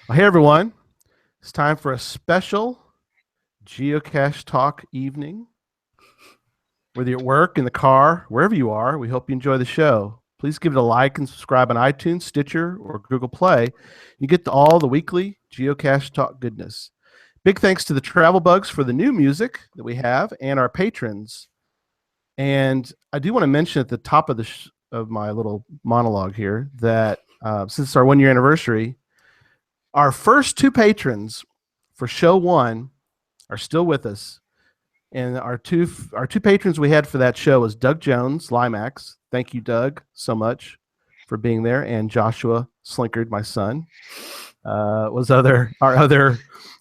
Well, hey, everyone. It's time for a special Geocache Talk evening. Whether you're at work, in the car, wherever you are, we hope you enjoy the show. Please give it a like and subscribe on iTunes, Stitcher, or Google Play. You get all the weekly Geocache Talk goodness. Big thanks to the Travel Bugs for the new music that we have and our patrons. And I do want to mention at the top of of my little monologue here that since it's our 1 year anniversary, our first two patrons for show one are still with us. And our two patrons we had for that show was Doug Jones, Limax. Thank you, Doug, so much for being there. And Joshua Slinkard, my son, was our other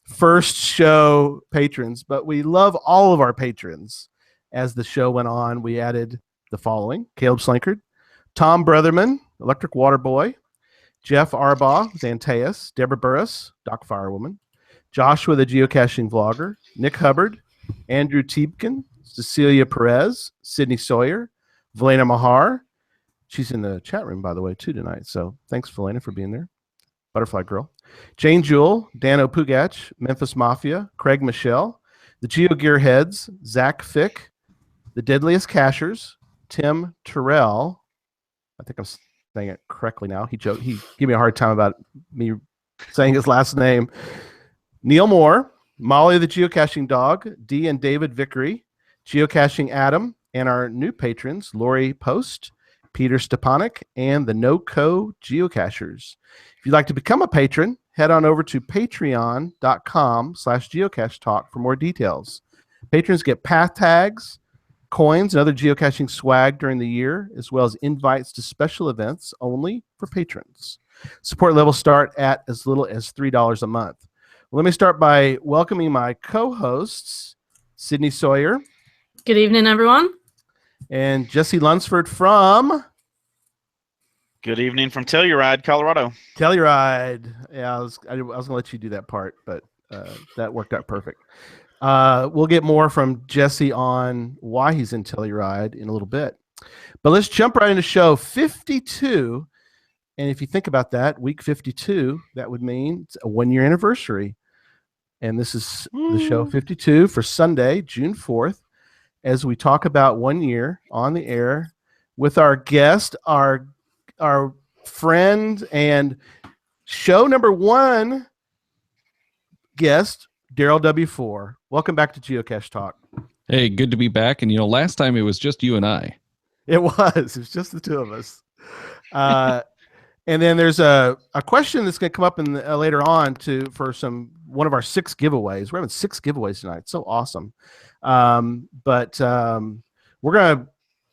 first show patrons. But we love all of our patrons. As the show went on, we added the following: Caleb Slinkard, Tom Brotherman, Electric Water Boy, Jeff Arbaugh, Zanteus, Deborah Burris, Doc Firewoman, Joshua the Geocaching Vlogger, Nick Hubbard, Andrew Tiebken, Cecilia Perez, Sydney Sawyer, Valena Mahar. She's in the chat room, by the way, too, tonight. So thanks, Valena, for being there. Butterfly Girl. Jane Jewell, Dan Opugach, Memphis Mafia, Craig Michelle, the Geo Gearheads, Zach Fick, the Deadliest Cachers, Tim Terrell. I think I'm saying it correctly now. He gave me a hard time about me saying his last name. Neil Moore, Molly the Geocaching Dog, Dee and David Vickery, Geocaching Adam, and our new patrons, Lori Post, Peter Stepanek, and the No-Co Geocachers. If you'd like to become a patron, head on over to patreon.com/geocache talk for more details. Patrons get path tags, coins, and other geocaching swag during the year, as well as invites to special events only for patrons. Support levels start at as little as $3 a month. Well, let me start by welcoming my co-hosts, Sydney Sawyer. Good evening, everyone. And Jesse Lunsford from... Good evening from Telluride, Colorado. Telluride. Yeah, I was going to let you do that part, but that worked out perfect. We'll get more from Jesse on why he's in Telluride in a little bit. But let's jump right into show 52. And if you think about that, week 52, that would mean it's a 1 year anniversary. And this is the show 52 for Sunday, June 4th, as we talk about 1 year on the air with our guest, our friend, and show number one guest, DarrylW4. Welcome back to Geocache Talk. Hey, good to be back. And, last time it was just you and I. It was just the two of us. And then there's a question that's going to come up in later on for one of our 6 giveaways. We're having 6 giveaways tonight. It's so awesome. But we're going to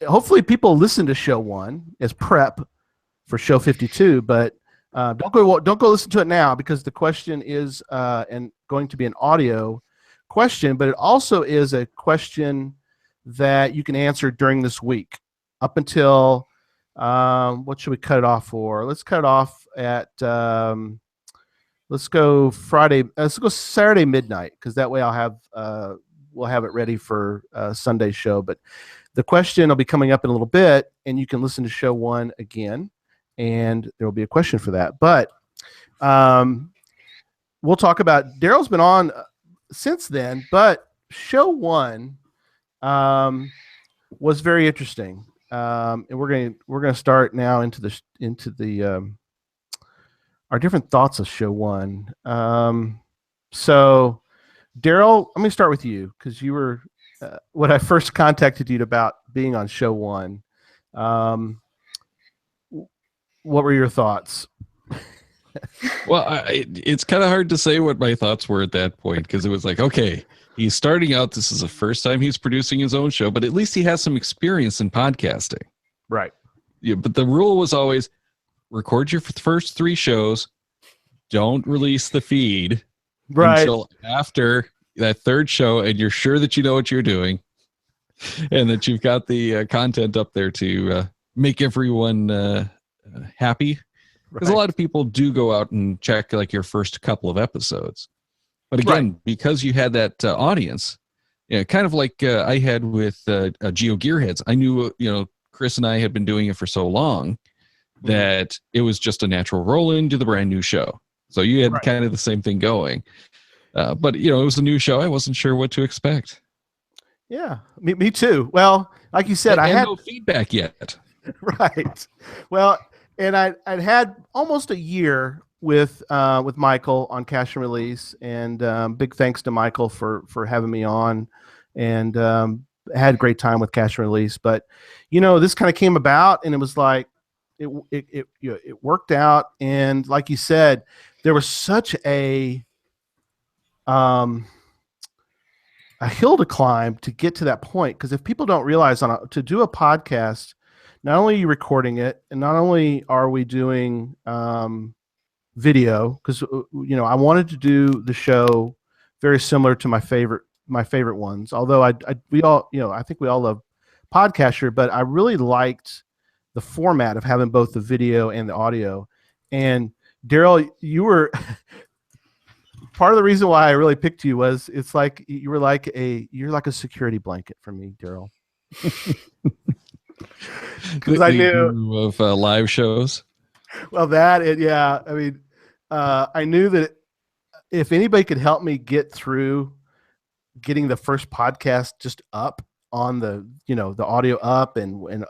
hopefully people listen to show 1 as prep for show 52. But don't go listen to it now, because the question is going to be an audio question, but it also is a question that you can answer during this week up until. What should we cut it off for? Let's cut it off at let's go Saturday midnight, because that way we'll have it ready for Sunday's show. But the question will be coming up in a little bit, and you can listen to show 1 again, and there will be a question for that. But we'll talk about Darryl's been on since then, but show 1 was very interesting. And we're gonna start now into the our different thoughts of show 1. So Darryl, let me start with you, because you were when I first contacted you about being on show 1. What were your thoughts? Well, it's kind of hard to say what my thoughts were at that point, because it was like, okay, he's starting out. This is the first time he's producing his own show, but at least he has some experience in podcasting. Right. Yeah, but the rule was always record your first 3 shows. Don't release the feed until after that 3rd show, and you're sure that you know what you're doing and that you've got the content up there to make everyone happy. Because a lot of people do go out and check like your first couple of episodes. But again, because you had that audience, kind of like I had with Geo Gearheads, I knew, Chris and I had been doing it for so long that it was just a natural roll into the brand new show. So you had Right. kind of the same thing going. But, it was a new show. I wasn't sure what to expect. Yeah, me too. Well, like you said, I And had no feedback yet. right. Well, and I'd had almost a year with Michael on Cash and Release, and big thanks to Michael for having me on, and had a great time with Cash and Release. But this kind of came about, and it was like it worked out, and like you said, there was such a hill to climb to get to that point. Because if people don't realize, to do a podcast, not only are you recording it, and not only are we doing video, because I wanted to do the show very similar to my favorite ones. Although we all I think we all love Podcaster, but I really liked the format of having both the video and the audio. And Darryl, you were part of the reason why I really picked you was it's like you're like a security blanket for me, Darryl. Because I knew of live shows. Well, yeah. I mean, I knew that if anybody could help me get through getting the first podcast just up on the audio up and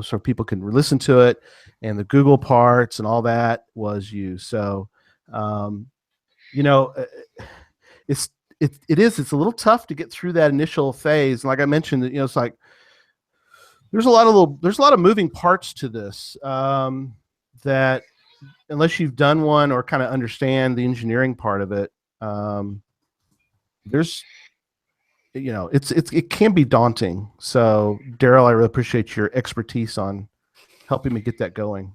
so people can listen to it, and the Google parts and all that, was you. So it's a little tough to get through that initial phase. And like I mentioned, it's like there's a lot of moving parts to this, that unless you've done one or kind of understand the engineering part of it, it can be daunting. So Darryl, I really appreciate your expertise on helping me get that going.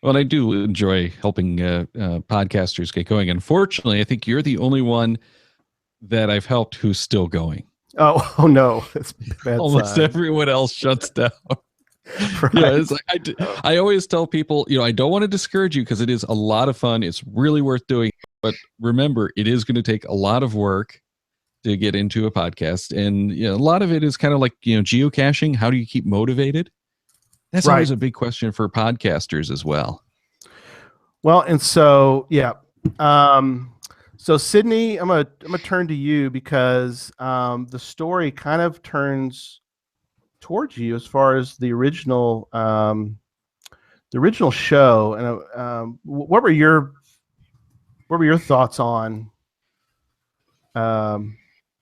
Well, I do enjoy helping podcasters get going. Unfortunately, I think you're the only one that I've helped who's still going. Oh no, it's bad. Almost everyone else shuts down. Right. It's like I always tell people, I don't want to discourage you, because it is a lot of fun. It's really worth doing. But remember, it is going to take a lot of work to get into a podcast. And a lot of it is kind of like, geocaching. How do you keep motivated? That's always a big question for podcasters as well. Well, and so, yeah. So Sydney, I'm gonna turn to you, because the story kind of turns towards you as far as the original show. And what were your thoughts on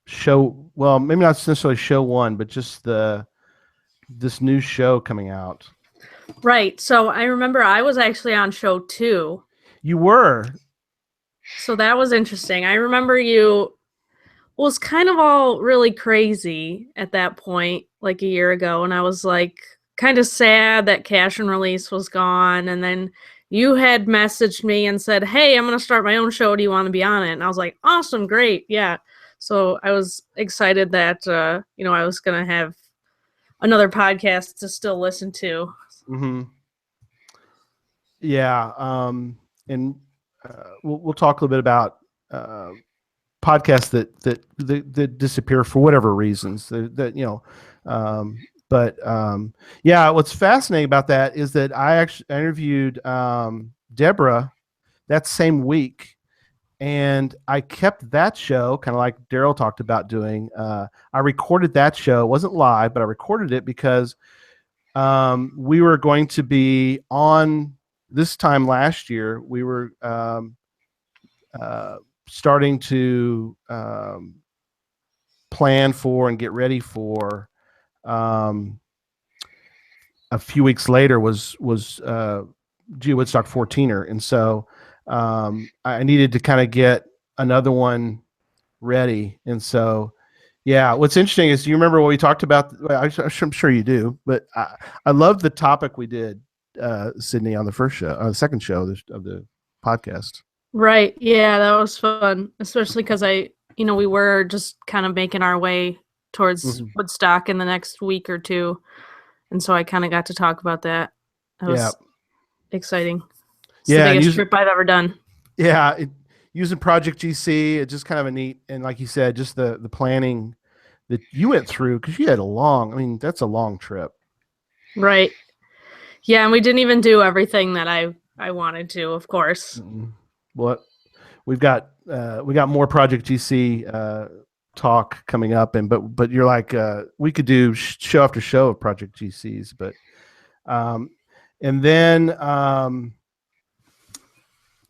show? Well, maybe not necessarily show one, but just this new show coming out. Right. So I remember I was actually on show 2. You were. So that was interesting. I remember you was kind of all really crazy at that point, like a year ago. And I was like kind of sad that Cash and Release was gone. And then you had messaged me and said, "Hey, I'm going to start my own show. Do you want to be on it?" And I was like, "Awesome. Great. Yeah." So I was excited that, I was going to have another podcast to still listen to. Mm-hmm. Yeah. And we'll talk a little bit about podcasts that disappear for whatever reasons. Yeah. What's fascinating about that is that I actually interviewed Deborah that same week, and I kept that show, kind of like Darryl talked about doing. I recorded that show. It wasn't live, but I recorded it because we were going to be on this time last year. We were starting to plan for and get ready for. A few weeks later was Geo Woodstock 14er, and so I needed to kind of get another one ready. And so, yeah, what's interesting is, do you remember what we talked about? I'm sure you do, but I love the topic we did, Sydney, on the first show, on the second show of the podcast. Right. Yeah, that was fun, especially because we were just kind of making our way towards Woodstock in the next week or two. And so I kind of got to talk about that. That was exciting. It's the biggest trip I've ever done. Yeah. Using Project GC, it's just kind of a neat, and like you said, just the planning that you went through, because you had that's a long trip. Right. Yeah, and we didn't even do everything that I wanted to, of course. Well, we got more Project GC talk coming up, and but you're like we could do show after show of Project GCs, but and then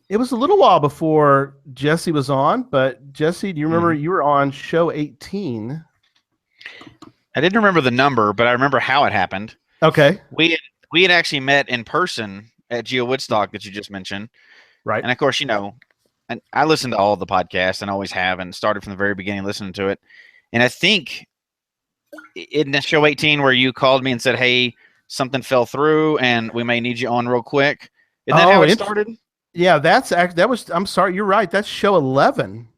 it was a little while before Jesse was on. But Jesse, do you remember you were on show 18? I didn't remember the number, but I remember how it happened. Okay, we had actually met in person at Geo Woodstock that you just mentioned, right? And of course, and I listen to all of the podcasts and always have, and started from the very beginning listening to it. And I think in show 18 where you called me and said, "Hey, something fell through, and we may need you on real quick." Is that how it started? Yeah, that was. I'm sorry, you're right. That's show 11.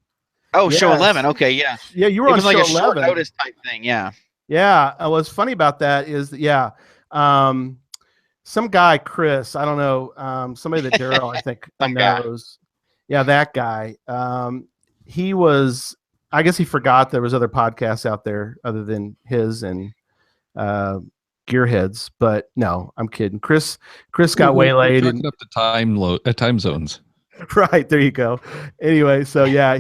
Oh, yes. Show 11. Okay, yeah. Yeah, you were on show 11. It was like a short notice type thing. Yeah. Yeah. What's funny about that is, some guy, Chris, I don't know, somebody that Darryl, I think, knows. Yeah, that guy. He was, I guess he forgot there was other podcasts out there other than his and Gearheads. But no, I'm kidding. Chris got waylaid and up the time zones. Right, there you go. Anyway, so yeah,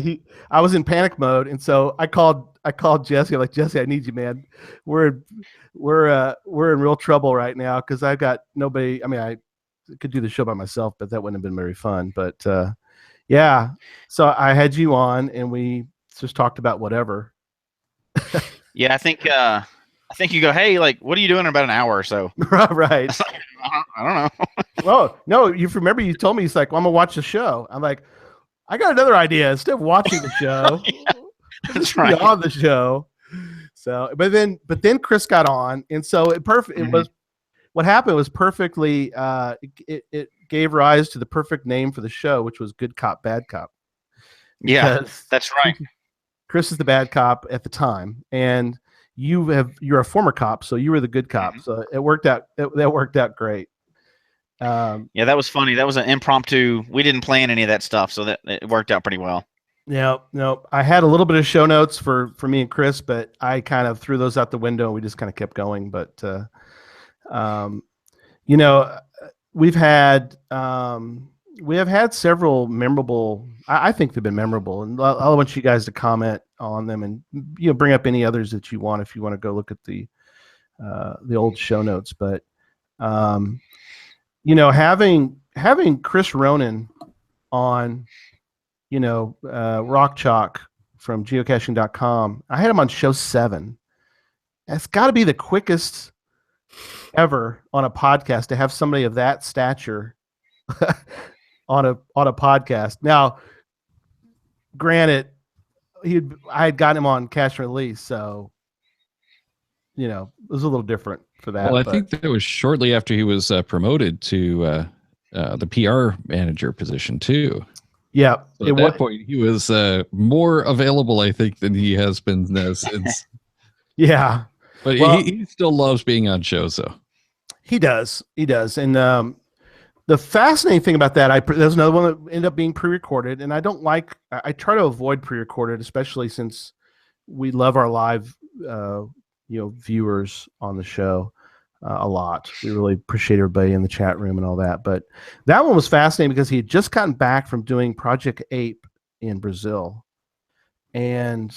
I was in panic mode, and so I called Jesse. I'm like, Jesse, I need you, man. We're in real trouble right now because I've got nobody. I mean, I could do the show by myself, but that wouldn't have been very fun. But yeah, so I had you on, and we just talked about whatever. Yeah, I think you go, "Hey, like, what are you doing in about an hour or so?" Right. I don't know. Well, no, you remember you told me, he's like, "Well, I'm gonna watch the show." I'm like, I got another idea. Instead of watching the show, yeah, that's right, on the show. So, but then Chris got on, and so it was what happened was perfectly. It gave rise to the perfect name for the show, which was Good Cop, Bad Cop. Yeah, that's right. Chris is the bad cop at the time, and you're a former cop, so you were the good cop. So it worked out. That worked out great. Yeah, that was funny. That was an impromptu. We didn't plan any of that stuff, so that it worked out pretty well. Yeah, no, I had a little bit of show notes for me and Chris, but I kind of threw those out the window and we just kind of kept going. But we have had several memorable. I think they've been memorable, and I'll want you guys to comment on them and bring up any others that you want if you want to go look at the old show notes. But having Chris Ronan on, Rock Chalk from geocaching.com, I had him on show 7. That's got to be the quickest ever on a podcast to have somebody of that stature on a podcast. Now, granted, I had gotten him on Cash and Release, so it was a little different for that. Well, I think that was shortly after he was promoted to the PR manager position too. Yeah, so at that point, he was more available, I think, than he has been since. Yeah, but he still loves being on shows, though. He does, and the fascinating thing about that, there's another one that ended up being pre-recorded, and I try to avoid pre-recorded, especially since we love our live, viewers on the show a lot. We really appreciate everybody in the chat room and all that. But that one was fascinating because he had just gotten back from doing Project Ape in Brazil. And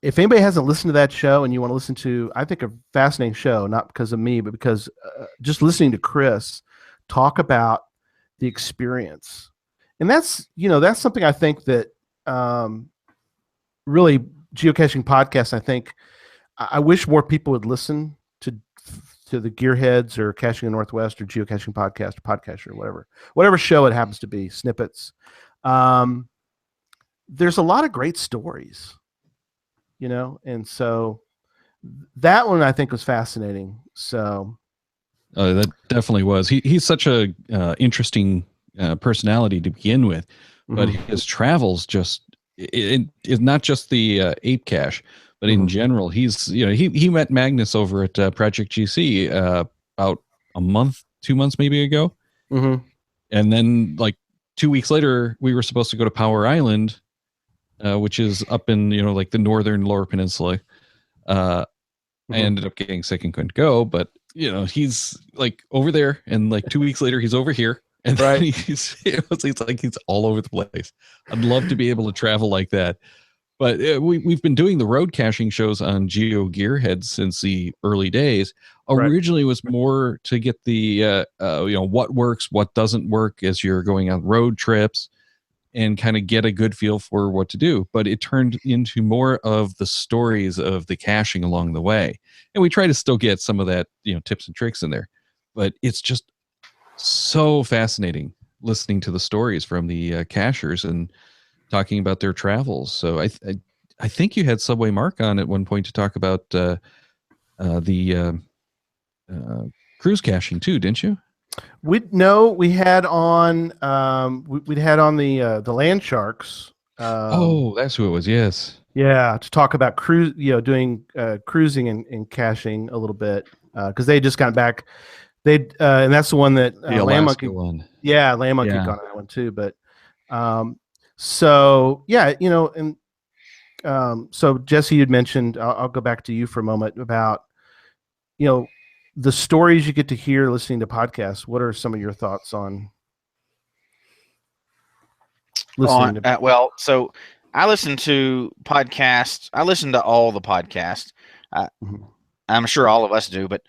if anybody hasn't listened to that show and you want to listen to, I think, a fascinating show, not because of me, but because just listening to Chris talk about the experience. And that's something I think that really geocaching podcasts, I think, I wish more people would listen to the Gearheads or Caching in the Northwest or Geocaching Podcast or Podcaster or whatever show it happens to be, snippets. There's a lot of great stories, and so that one I think was fascinating. So that definitely was. He's such a interesting personality to begin with, but his travels just it's not just the ape cache, but in general, he met Magnus over at Project GC about a month, 2 months maybe ago, and then like 2 weeks later, we were supposed to go to Power Island, which is up in like the northern Lower Peninsula. I ended up getting sick and couldn't go, but he's like over there, and like 2 weeks later, he's over here, And then Right. he's like he's all over the place. I'd love to be able to travel like that. But we've been doing the road caching shows on Geo Gearhead since the early days. Right. Originally, it was more to get the what works, what doesn't work as you're going on road trips, and kind of get a good feel for what to do. But it turned into more of the stories of the caching along the way, and we try to still get some of that tips and tricks in there. But it's just so fascinating listening to the stories from the cachers and talking about their travels. So I think you had Subway Mark on at one point to talk about the cruise caching too, didn't you? We had on we'd had on the Land Sharks. That's who it was. Yes. Yeah, to talk about doing cruising and caching a little bit because they just got back. They and that's the one that Lamb Monkey one. Yeah, Lamb Monkey got on that one too. But so yeah, and so Jesse, you'd mentioned. I'll go back to you for a moment about the stories you get to hear listening to podcasts. What are some of your thoughts on listening to? Well, so I listen to podcasts. I listen to all the podcasts. I'm sure all of us do, but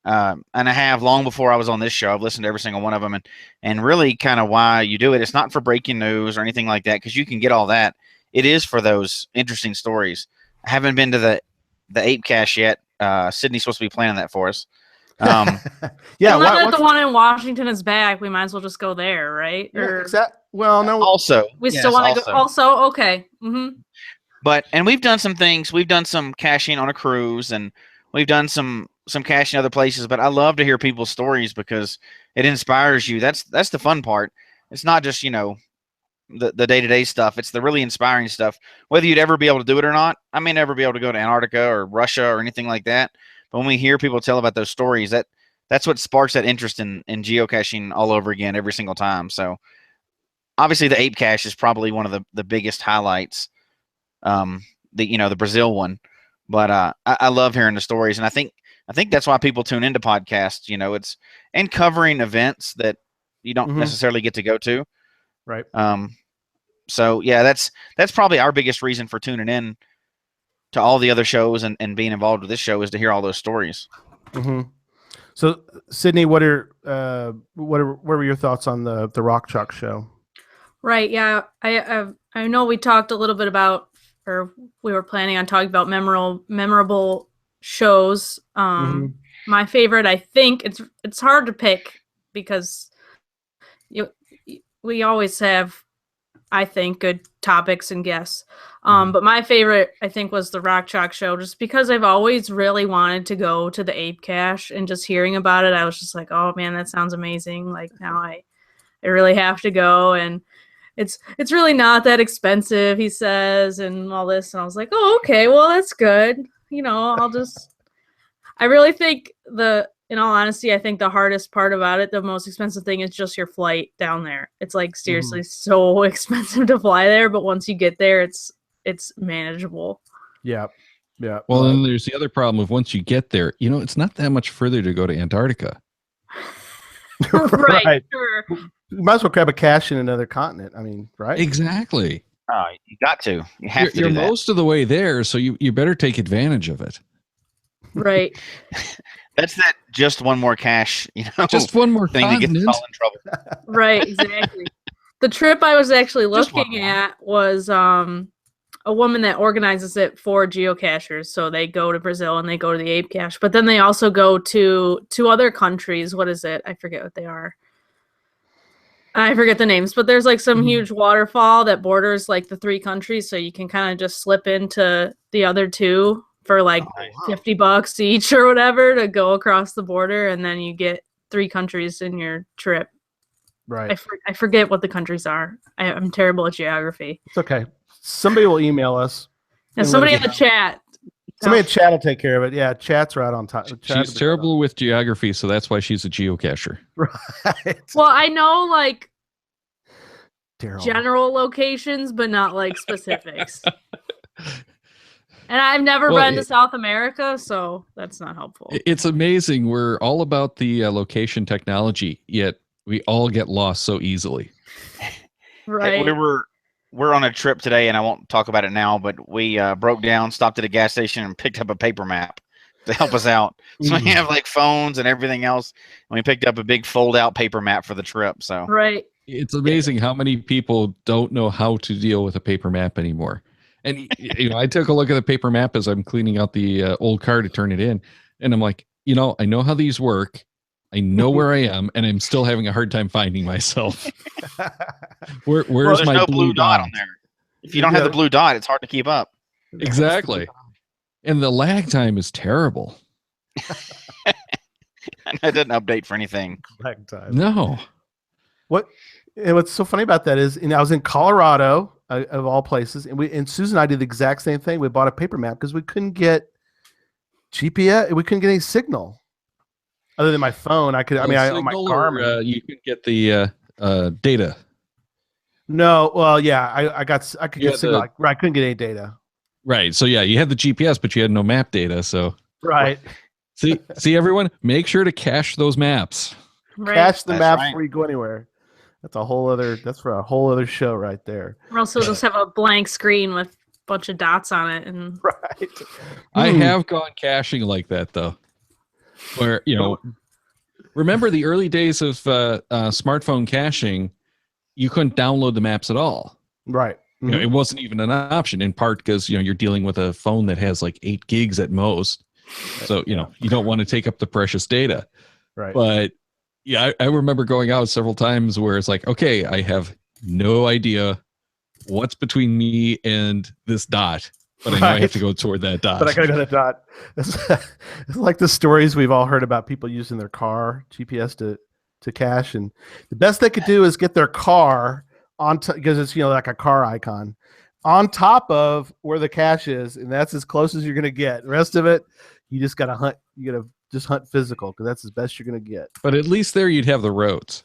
and I have long before I was on this show. I've listened to every single one of them, and really kind of why you do it. It's not for breaking news or anything like that, because you can get all that. It is for those interesting stories. I haven't been to the Ape Cache yet. Sydney's supposed to be planning that for us. Yeah, now that the one in Washington is back, we might as well just go there, right? Yeah, well, no. Also, we still want to go. Also, okay. Mm-hmm. And we've done some things. We've done some caching on a cruise, and we've done some caching other places. But I love to hear people's stories because it inspires you. That's the fun part. It's not just the day-to-day stuff. It's the really inspiring stuff. Whether you'd ever be able to do it or not, I may never be able to go to Antarctica or Russia or anything like that. But when we hear people tell about those stories, that's what sparks that interest in geocaching all over again every single time. So obviously the Ape Cache is probably one of the biggest highlights. The Brazil one, but I love hearing the stories, and I think that's why people tune into podcasts. It's and covering events that you don't necessarily get to go to. Right. So yeah, that's probably our biggest reason for tuning in to all the other shows and being involved with this show is to hear all those stories. Mm-hmm. So Sydney, what were your thoughts on the Rock Chalk show? Right. Yeah. I know we talked a little bit about, or we were planning on talking about memorable shows. My favorite, I think it's hard to pick because we always have, I think, good topics and guests. But my favorite, I think, was the Rock Chalk show, just because I've always really wanted to go to the Ape Cache, and just hearing about it, I was just like, oh man, that sounds amazing. Like now I really have to go, and it's really not that expensive, he says, and all this. And I was like, oh, okay, well, that's good. I really think in all honesty, I think the hardest part about it, the most expensive thing, is just your flight down there. It's like seriously so expensive to fly there, but once you get there, it's manageable. Yeah. Yeah. Well, then there's the other problem of once you get there, it's not that much further to go to Antarctica. Right. Sure. You might as well grab a cache in another continent. I mean, right? Exactly. You got to. You have to do you're that. most of the way there, so you better take advantage of it. Right. That's that just one more cache, just one more thing that gets us all in trouble. Right, exactly. The trip I was actually looking at was a woman that organizes it for geocachers. So they go to Brazil and they go to the Ape Cache, but then they also go to two other countries. What is it? I forget what they are. I forget the names, but there's like some huge waterfall that borders like the three countries, so you can kind of just slip into the other two for like $50 each or whatever to go across the border, and then you get three countries in your trip. Right. I forget what the countries are. I'm terrible at geography. It's okay. Somebody will email us. And somebody in the chat. Somebody in the chat will take care of it. Yeah, chat's right on top. She's terrible with geography, so that's why she's a geocacher. Right. Well, I know like Daryl. General locations, but not like specifics. And I've never been to South America, so that's not helpful. It's amazing. We're all about the location technology, yet We all get lost so easily. Right. Hey, we're on a trip today, and I won't talk about it now, but we broke down, stopped at a gas station, and picked up a paper map to help us out. So we have like phones and everything else, and we picked up a big fold-out paper map for the trip. So Right. It's amazing how many people don't know how to deal with a paper map anymore. And I took a look at the paper map as I'm cleaning out the old car to turn it in, and I'm like, I know how these work. I know where I am, and I'm still having a hard time finding myself. Where's there's my no blue dot on there. If you don't have the blue dot, it's hard to keep up. Exactly. And the lag time is terrible. And it doesn't update for anything. Lag time. No. What's so funny about that is, I was in Colorado, of all places, and Susan and I did the exact same thing. We bought a paper map because we couldn't get GPS. We couldn't get any signal other than my phone. I on my Garmin. You could get the data. No, well, yeah, I could get signal. I couldn't get any data. Right. So yeah, you had the GPS, but you had no map data. So right. See everyone, make sure to cache those maps. Right. Cache the map before you go anywhere. That's for a whole other show right there. Or else we'll just have a blank screen with a bunch of dots on it. And right. I have gone caching like that though. Where, remember the early days of smartphone caching, you couldn't download the maps at all. Right. Mm-hmm. It wasn't even an option, in part because you're dealing with a phone that has like 8 gigs at most. So, you don't want to take up the precious data. Right. But yeah, I remember going out several times where it's like, okay, I have no idea what's between me and this dot, but I know I have to go toward that dot. But I gotta go to that dot. It's like the stories we've all heard about people using their car GPS to cache, and the best they could do is get their car because it's like a car icon on top of where the cache is, and that's as close as you're gonna get. The rest of it, you just gotta hunt. You gotta just hunt physical because that's as best you're gonna get. But at least there you'd have the roads.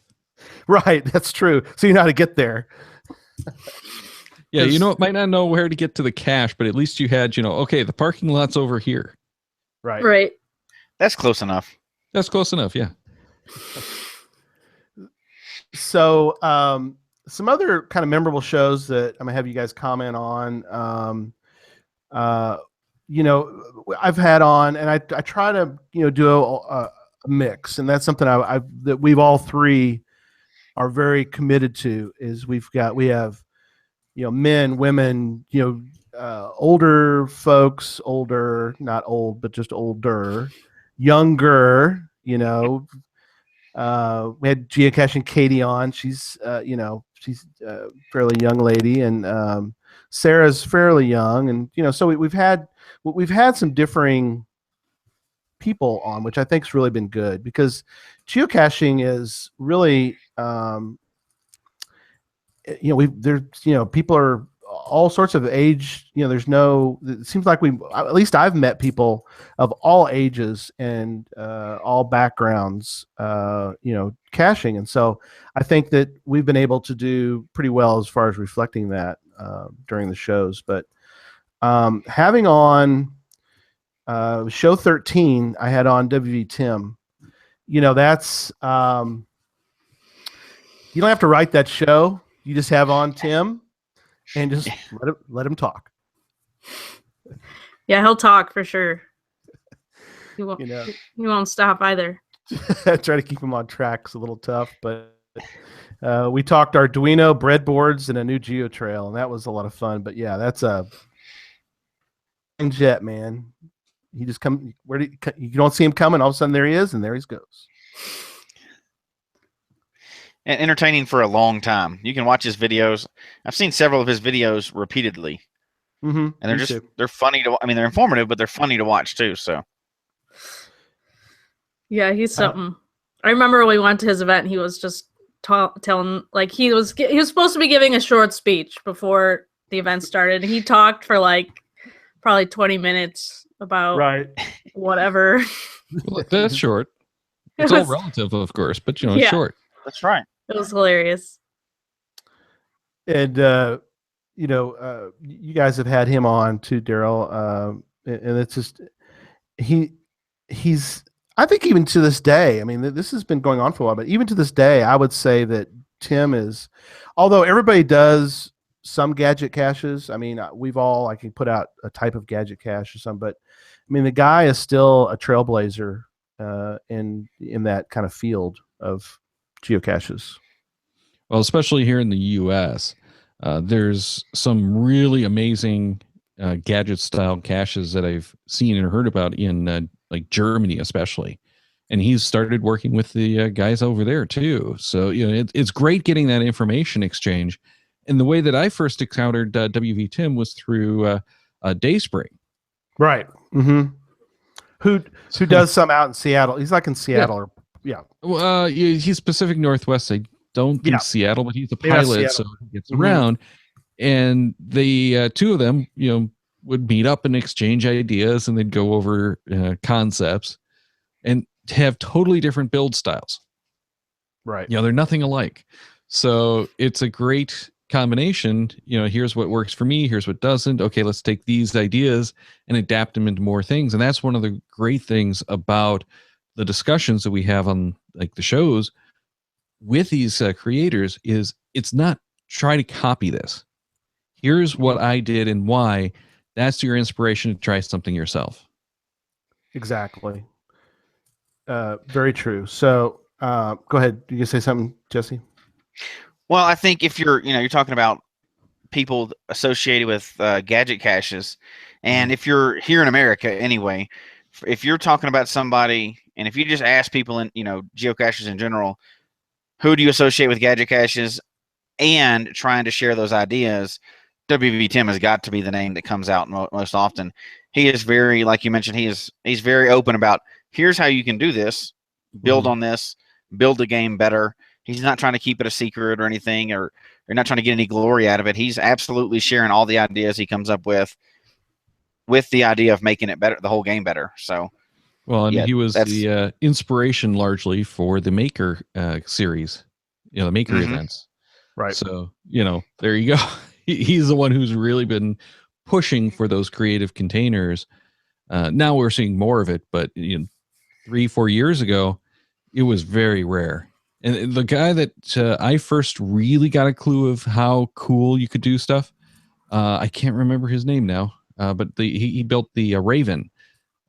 Right, that's true. So you know how to get there. Yeah, it might not know where to get to the cache, but at least you had, okay, the parking lot's over here. Right. Right. That's close enough. That's close enough, yeah. So, some other kind of memorable shows that I'm gonna have you guys comment on. I've had on, and I try to do a mix, and that's something that we've all three are very committed to. Is we have men, women, older folks, not old, but just older, younger. We had geocaching Katie on. She's she's a fairly young lady, and Sarah's fairly young, and so we've had some differing people on, which I think has really been good because geocaching is really people are all sorts of age. It seems like at least I've met people of all ages and all backgrounds, caching. And so I think that we've been able to do pretty well as far as reflecting that during the shows. But having on show 13, I had on WV Tim. That's you don't have to write that show. You just have on Tim and just let him talk. Yeah, he'll talk for sure. He won't stop either. Try to keep him on track. It's a little tough, but we talked Arduino, breadboards, and a new Geo Trail, and that was a lot of fun. But yeah, that's a jet, man. He just you don't see him coming, all of a sudden there he is, and there he goes. And entertaining for a long time. You can watch his videos. I've seen several of his videos repeatedly. Mm-hmm. And they're funny they're informative, but they're funny to watch too. So yeah, he's something. I remember when we went to his event, he was just telling, like, he was supposed to be giving a short speech before the event started. He talked for like probably 20 minutes about whatever. Well, that's short. It's all relative, of course, but it's short. That's right. It was hilarious. And you guys have had him on too, Darryl, and it's just he's I think even to this day, I mean, this has been going on for a while, but even to this day, I would say that Tim is, although everybody does some gadget caches. I mean, we've all, I can put out a type of gadget cache or something, but I mean, the guy is still a trailblazer in that kind of field of geocaches. Well, especially here in the U.S., there's some really amazing gadget style caches that I've seen and heard about in like Germany, especially. And he's started working with the guys over there too. So it's great getting that information exchange. And the way that I first encountered WV Tim was through Dayspring. Right. Mm-hmm. Who does some out in Seattle? He's like in Seattle, or Well, he's Pacific Northwest. I don't think Seattle, but he's a pilot, so he gets around. And the two of them, would meet up and exchange ideas, and they'd go over concepts, and have totally different build styles. Right. They're nothing alike. So it's a great combination. Here's what works for me. Here's what doesn't. Okay, let's take these ideas and adapt them into more things. And that's one of the great things about the discussions that we have on like the shows with these creators is it's not try to copy this. Here's what I did and why. That's your inspiration to try something yourself. Exactly. Very true. So go ahead. You can say something, Jesse? Well, I think if you're talking about people associated with gadget caches, and if you're here in America anyway, if you're talking about somebody, and if you just ask people in, geocaches in general, who do you associate with gadget caches, and trying to share those ideas, WV Tim has got to be the name that comes out most often. He is very, like you mentioned, he's very open about, here's how you can do this, build on this, build the game better. He's not trying to keep it a secret or anything, or not trying to get any glory out of it. He's absolutely sharing all the ideas he comes up with the idea of making it better, the whole game better. So, well, and he was the inspiration largely for the Maker series, the Maker events. Right. So, there you go. He's the one who's really been pushing for those creative containers. Now we're seeing more of it, but 3-4 years ago, it was very rare. And the guy that I first really got a clue of how cool you could do stuff, I can't remember his name now, but he built the Raven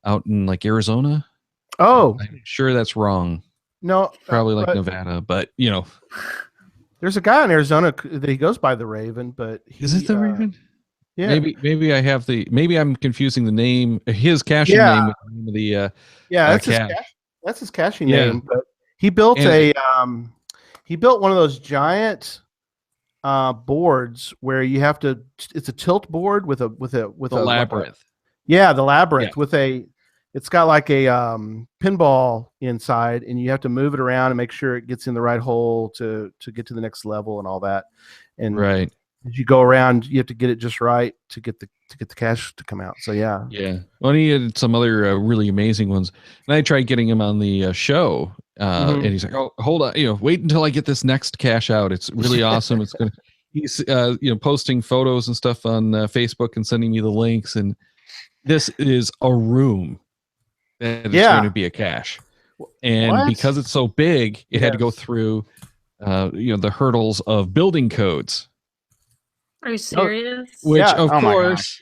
out in like Arizona. Oh, I'm sure that's wrong. No, probably like Nevada, but there's a guy in Arizona that he goes by the Raven, but is it the Raven? Yeah, maybe I have maybe I'm confusing the name, his caching name with the name of the that's his caching name. But he built he built one of those giant boards where you have to. It's a tilt board with a labyrinth. The labyrinth with a. It's got like a pinball inside, and you have to move it around and make sure it gets in the right hole to get to the next level and all that. And right as you go around, you have to get it just right to get the cache to come out. So yeah. Well, he had some other really amazing ones, and I tried getting him on the show, and he's like, "Oh, hold on, wait until I get this next cache out. It's really awesome. It's gonna." He's posting photos and stuff on Facebook and sending me the links, and this is a room. That it's going to be a cache, and because it's so big, it had to go through, the hurdles of building codes. Are you serious? Which, of course,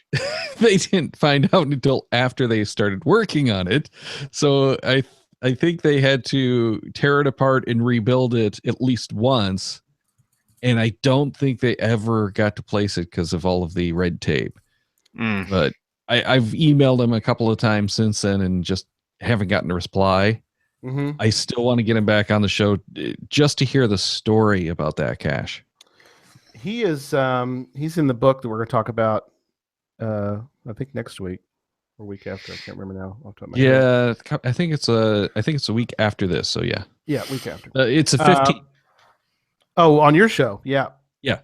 they didn't find out until after they started working on it. So I think they had to tear it apart and rebuild it at least once, and I don't think they ever got to place it because of all of the red tape. But I've emailed him a couple of times since then and just haven't gotten a reply. I still want to get him back on the show just to hear the story about that cache. He is he's in the book that we're going to talk about I think next week or week after. I can't remember now off the top of my head. I think it's a week after this. So yeah, week after. It's a 15. Oh, on your show. Yeah. I'm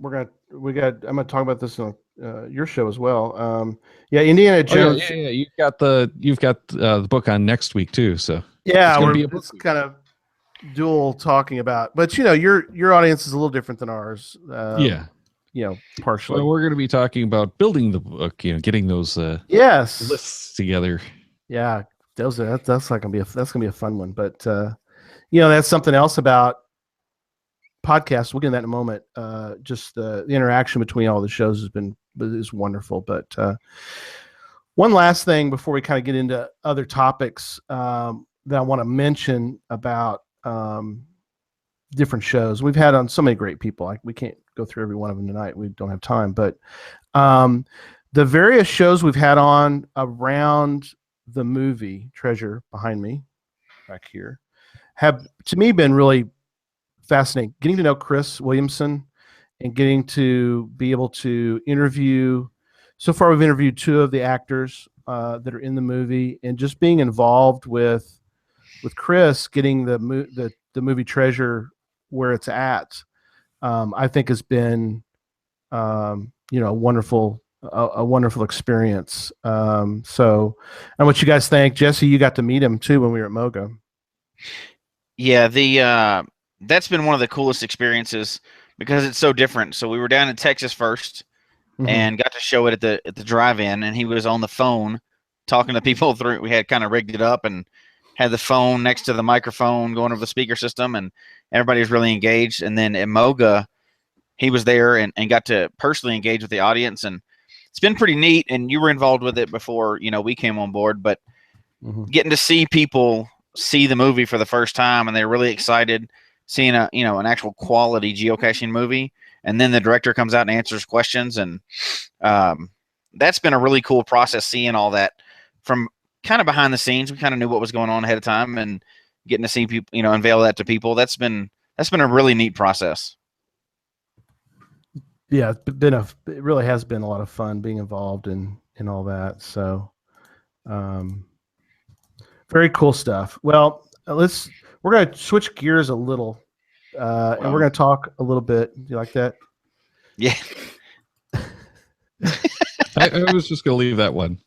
gonna talk about this on your show as well. Indiana Jones. You've got the book on next week too. So it's kind of dual talking about, but your audience is a little different than ours. Partially. Well, we're going to be talking about building the book. Getting those lists together. Yeah, that's gonna be a fun one. But that's something else about podcasts. We'll get into that in a moment. Just the interaction between all the shows is wonderful. But one last thing before we kind of get into other topics that I want to mention about different shows. We've had on so many great people. We can't go through every one of them tonight. We don't have time. But the various shows we've had on around the movie Treasure behind me, back here, have to me been really fascinating. Getting to know Chris Williamson and getting to be able to interview. So far, we've interviewed 2 of the actors that are in the movie, and just being involved with Chris, getting the movie Treasure where it's at, I think has been a wonderful experience. So, and what you guys think, Jesse? You got to meet him too when we were at Moga. Yeah, that's been one of the coolest experiences because it's so different. So we were down in Texas first, and got to show it at the drive-in, and he was on the phone talking to people through. We had kind of rigged it up and had the phone next to the microphone going over the speaker system, and everybody was really engaged. And then at Moga, he was there and got to personally engage with the audience, and it's been pretty neat. And you were involved with it before, we came on board, but getting to see people see the movie for the first time, and they're really excited seeing an actual quality geocaching movie. And then the director comes out and answers questions. And that's been a really cool process, seeing all that from kind of behind the scenes. We kind of knew what was going on ahead of time, and getting to see people, unveil that to people. That's been a really neat process. Yeah, it really has been a lot of fun being involved in all that. So, very cool stuff. Well, we're going to switch gears a little, and we're going to talk a little bit. Do you like that? Yeah. I was just going to leave that one.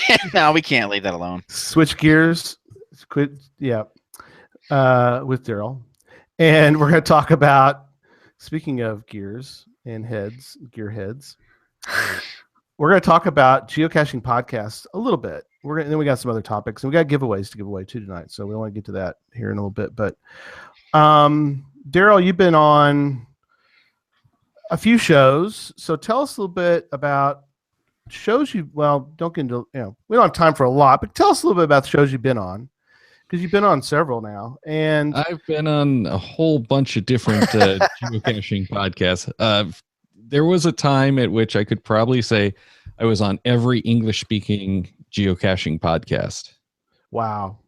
Yeah, no, we can't leave that alone. Switch gears. Quit. Yeah. With Darryl, and we're going to talk about, speaking of gears and gear heads, we're going to talk about geocaching podcasts a little bit. Then we got some other topics, and we got giveaways to give away too tonight. So we want to get to that here in a little bit. But Darryl, you've been on a few shows, so tell us a little bit about shows don't get into, we don't have time for a lot, but tell us a little bit about the shows you've been on, because you've been on several now. And I've been on a whole bunch of different geocaching podcasts. There was a time at which I could probably say I was on every English-speaking geocaching podcast. Wow.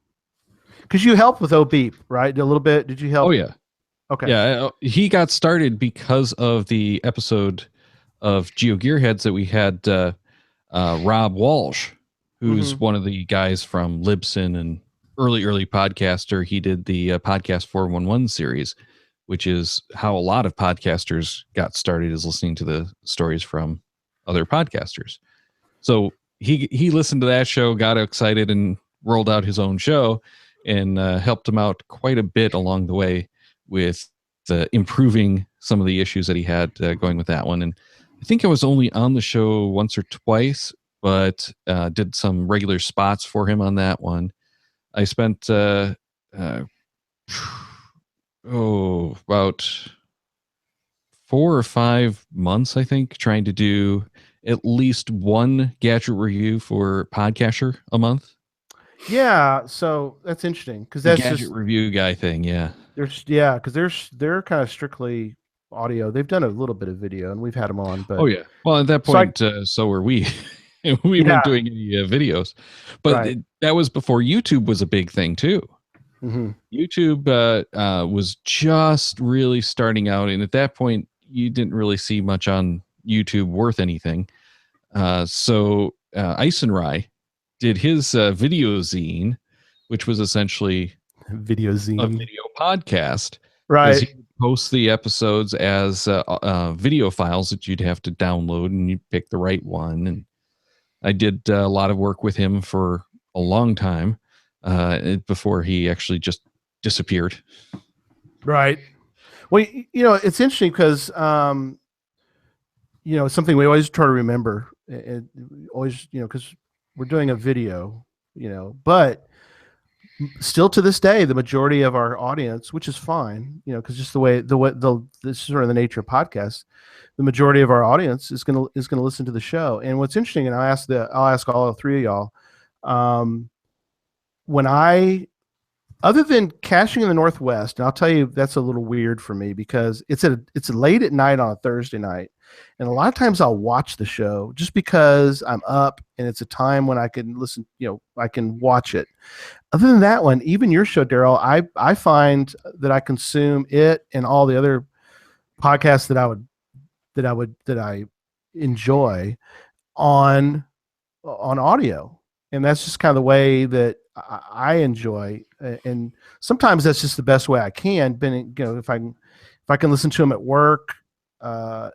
Because you helped with OBeep, right? A little bit. Did you help? Oh, yeah. Okay. Yeah, he got started because of the episode of GeoGearheads that we had Rob Walsh, who's one of the guys from Libsyn and early podcaster. He did the Podcast 411 series, which is how a lot of podcasters got started, is listening to the stories from other podcasters. So he listened to that show, got excited, and rolled out his own show, and helped him out quite a bit along the way with improving some of the issues that he had going with that one. And I think I was only on the show once or twice, but did some regular spots for him on that one. I spent about 4 or 5 months, I think, trying to do at least one gadget review for Podcaster a month. Yeah, so that's interesting, because that's gadget just review guy thing. Yeah, because they're kind of strictly audio. They've done a little bit of video, and we've had them on. But well, at that point, so were we. We weren't doing any videos, but that was before YouTube was a big thing too. YouTube was just really starting out, and at that point, you didn't really see much on YouTube worth anything. So Ice and Rye did his video zine, which was essentially a video podcast. Right. He would post the episodes as video files that you'd have to download, and you'd pick the right one. And I did a lot of work with him for a long time before he actually just disappeared. Right. Well, it's interesting because, something we always try to remember, always, because we're doing a video, but still to this day, the majority of our audience, which is fine, because just this is sort of the nature of podcasts. The majority of our audience is gonna listen to the show. And what's interesting, and I'll ask all three of y'all, other than Caching in the Northwest, and I'll tell you that's a little weird for me because it's late at night on a Thursday night, and a lot of times I'll watch the show just because I'm up and it's a time when I can listen, I can watch it. Other than that one, even your show, Darryl, I find that I consume it and all the other podcasts that I enjoy on audio, and that's just kind of the way that I enjoy, and sometimes that's just the best way I can. But if I can listen to them at work, then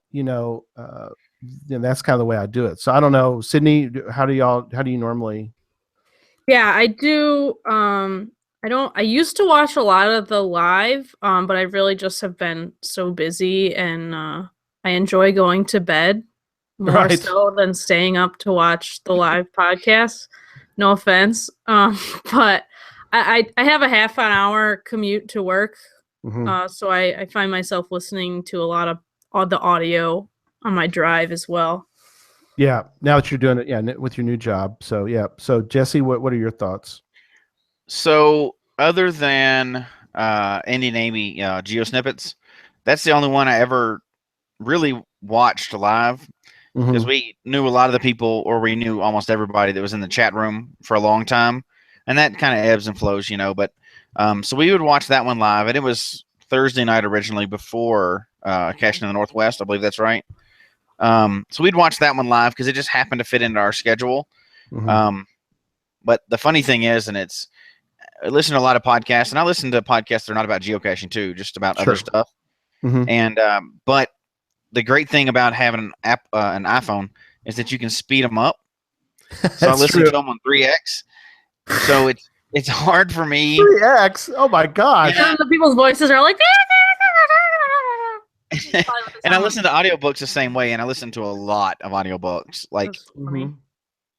that's kind of the way I do it. So I don't know, Sydney, how do you normally? Yeah, I do. I used to watch a lot of the live, but I really just have been so busy, and I enjoy going to bed more so than staying up to watch the live podcasts. No offense. But I have a half an hour commute to work. Mm-hmm. So I find myself listening to a lot of the audio on my drive as well. Yeah. Now that you're doing it, with your new job. So yeah. So Jesse, what are your thoughts? So other than Andy and Amy Geo Snippets, that's the only one I ever really watched live. Because we knew a lot of the people, or we knew almost everybody that was in the chat room for a long time, and that kind of ebbs and flows, But so we would watch that one live, and it was Thursday night originally before Caching in the Northwest, I believe that's right. So we'd watch that one live because it just happened to fit into our schedule. But the funny thing is, and I listen to a lot of podcasts, and I listen to podcasts that are not about geocaching too, just about other stuff. And but the great thing about having an app, an iPhone, is that you can speed them up. So I listen to them on 3x. So it's hard for me. 3x. Oh my gosh! Yeah. The people's voices are like. And I listen to audiobooks the same way, and I listen to a lot of audiobooks, like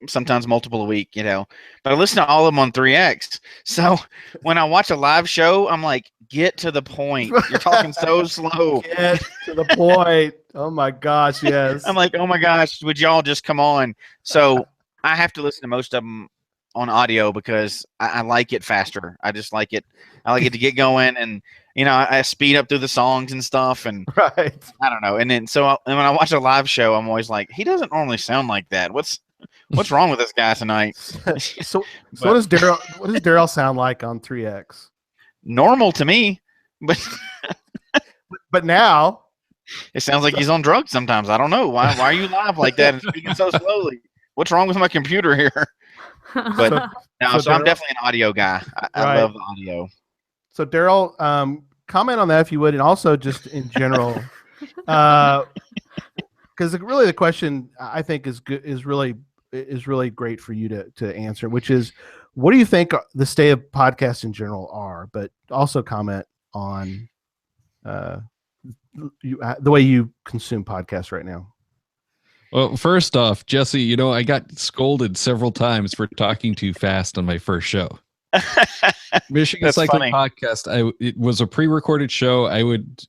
sometimes multiple a week, But I listen to all of them on 3x. So when I watch a live show, I'm like, get to the point. You're talking so slow. Get to the point. Oh my gosh, yes. I'm like, oh my gosh, would y'all just come on? So I have to listen to most of them on audio because I like it faster. I just like it. I like it to get going, and I speed up through the songs and stuff, and right. I don't know. And then and when I watch a live show, I'm always like, he doesn't normally sound like that. What's wrong with this guy tonight? So what does Darryl sound like on 3x? Normal to me, but now it sounds like he's on drugs sometimes. I don't know. Why are you live like that and speaking so slowly? What's wrong with my computer here? But so I'm definitely an audio guy. I love the audio. So Darryl, comment on that if you would, and also just in general, because really the question I think is really great for you to answer, which is, what do you think the state of podcasts in general are? But also comment on the way you consume podcasts right now. Well, first off, Jesse, I got scolded several times for talking too fast on my first show. Michigan Cycling Podcast. It was a pre-recorded show. I would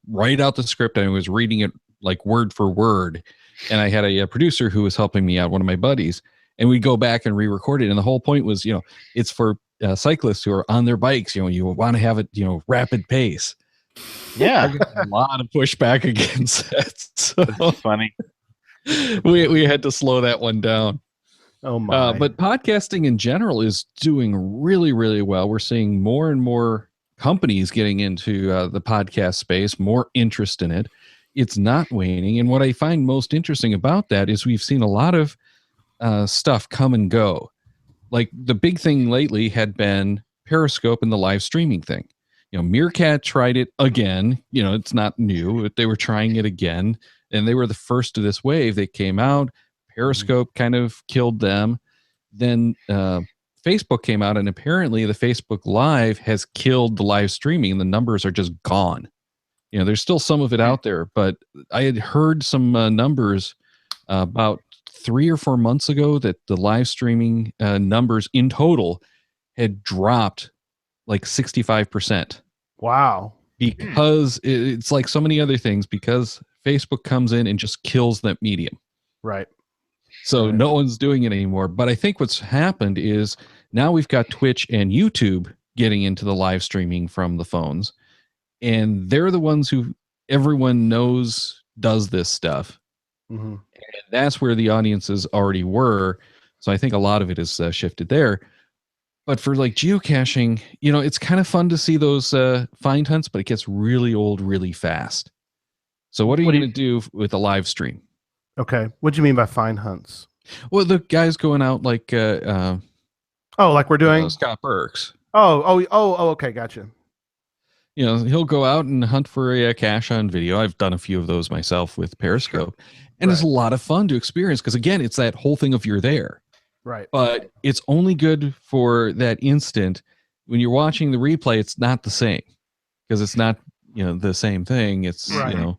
write out the script. I was reading it like word for word, and I had a producer who was helping me out, one of my buddies, and we'd go back and re-record it. And the whole point was, it's for cyclists who are on their bikes. You want to have it, rapid pace. Yeah, I got a lot of pushback against that. So that's funny. We had to slow that one down. Oh my! But podcasting in general is doing really, really well. We're seeing more and more companies getting into the podcast space, more interest in it. It's not waning. And what I find most interesting about that is we've seen a lot of stuff come and go. Like the big thing lately had been Periscope and the live streaming thing. Meerkat tried it again. It's not new, but they were trying it again. And they were the first of this wave. They came out. Periscope kind of killed them. Then Facebook came out, and apparently the Facebook Live has killed the live streaming, and the numbers are just gone. There's still some of it out there, but I had heard some numbers about 3 or 4 months ago that the live streaming numbers in total had dropped like 65%. Wow. Because it's like so many other things, because Facebook comes in and just kills that medium. Right. So Right. no one's doing it anymore. But I think what's happened is now we've got Twitch and YouTube getting into the live streaming from the phones. And they're the ones who everyone knows does this stuff. Mm-hmm. And that's where the audiences already were. So I think a lot of it is shifted there. But for like geocaching, you know, it's kind of fun to see those find hunts, but it gets really old really fast. So what are you going to do with a live stream? Okay. What do you mean by find hunts? Well, the guy's going out like like we're doing Scott Burks. Oh, okay, gotcha. You know, he'll go out and hunt for a cache on video. I've done a few of those myself with Periscope. Sure. And it's a lot of fun to experience because, again, it's that whole thing of you're there. Right. But it's only good for that instant. When you're watching the replay, it's not the same because it's not, you know, the same thing. It's, you know,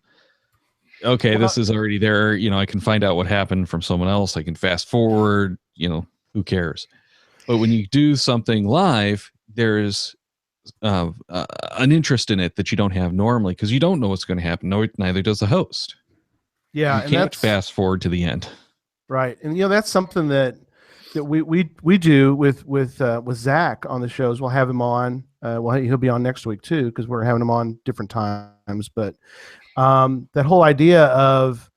okay, this is already there. You know, I can find out what happened from someone else. I can fast forward, you know, who cares? But when you do something live, there's an interest in it that you don't have normally because you don't know what's going to happen. No, neither does the host. Yeah, you can't fast forward to the end. Right, and you know that's something that we do with Zach on the shows. We'll have him on. He'll be on next week too because we're having him on different times. But that whole idea of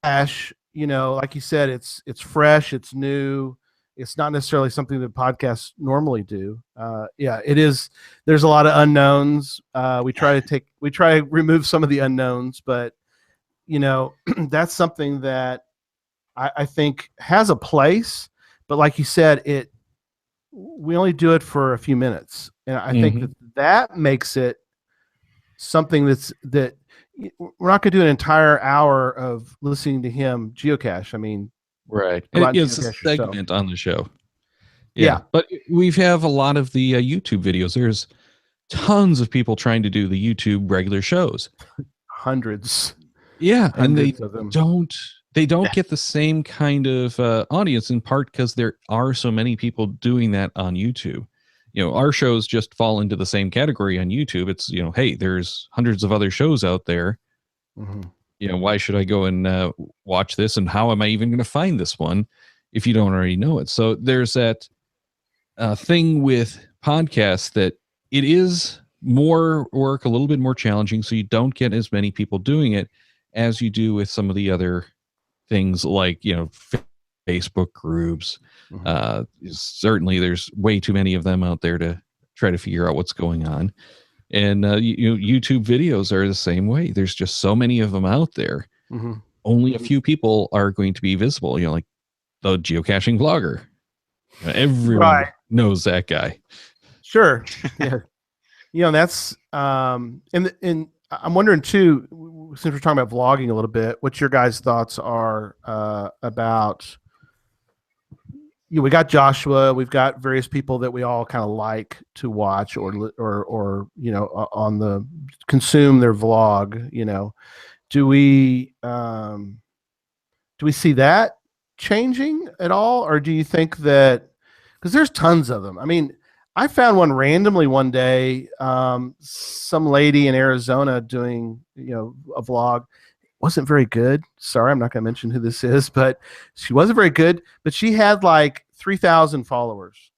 cache, you know, like you said, it's fresh, it's new. It's not necessarily something that podcasts normally do. It is. There's a lot of unknowns. We try to remove some of the unknowns, but you know, that's something that I think has a place. But like you said, we only do it for a few minutes, and I think that makes it something that we're not going to do an entire hour of listening to him geocache. I mean. Right. It's a segment on the show. Yeah. But we have a lot of the YouTube videos. There's tons of people trying to do the YouTube regular shows. Hundreds. Yeah. Hundreds and of them. They don't get the same kind of audience, in part because there are so many people doing that on YouTube. You know, our shows just fall into the same category on YouTube. It's, you know, hey, there's hundreds of other shows out there. Mm-hmm. You know, why should I go and watch this? And how am I even going to find this one if you don't already know it? So there's that thing with podcasts that it is more work, a little bit more challenging. So you don't get as many people doing it as you do with some of the other things like, you know, Facebook groups. Certainly there's way too many of them out there to try to figure out what's going on. And YouTube videos are the same way. There's just so many of them out there. Mm-hmm. Only a few people are going to be visible. You know, like the geocaching vlogger. You know, everyone knows that guy. Sure. Yeah. You know, that's and I'm wondering too, since we're talking about vlogging a little bit, what your guys' thoughts are about. You know, we got Joshua, we've got various people that we all kind of like to watch or you know, on the consume their vlog. You know, do we see that changing at all, or do you think that because there's tons of them? I mean, I found one randomly one day, some lady in Arizona doing, you know, a vlog. Wasn't very good. Sorry, I'm not going to mention who this is, but she wasn't very good. But she had like 3,000 followers,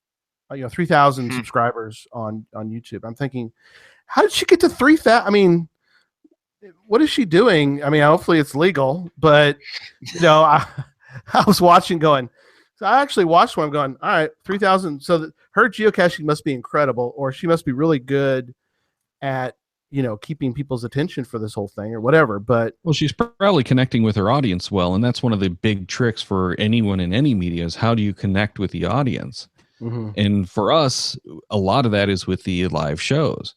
you know, 3,000 subscribers on YouTube. I'm thinking, how did she get to 3,000? I mean, what is she doing? I mean, hopefully it's legal, but you know, I was watching, going. So I actually watched one. I'm going, all right, 3,000. So her geocaching must be incredible, or she must be really good at, you know, keeping people's attention for this whole thing or whatever. But well, she's probably connecting with her audience well, and that's one of the big tricks for anyone in any media is how do you connect with the audience? Mm-hmm. And for us, a lot of that is with the live shows.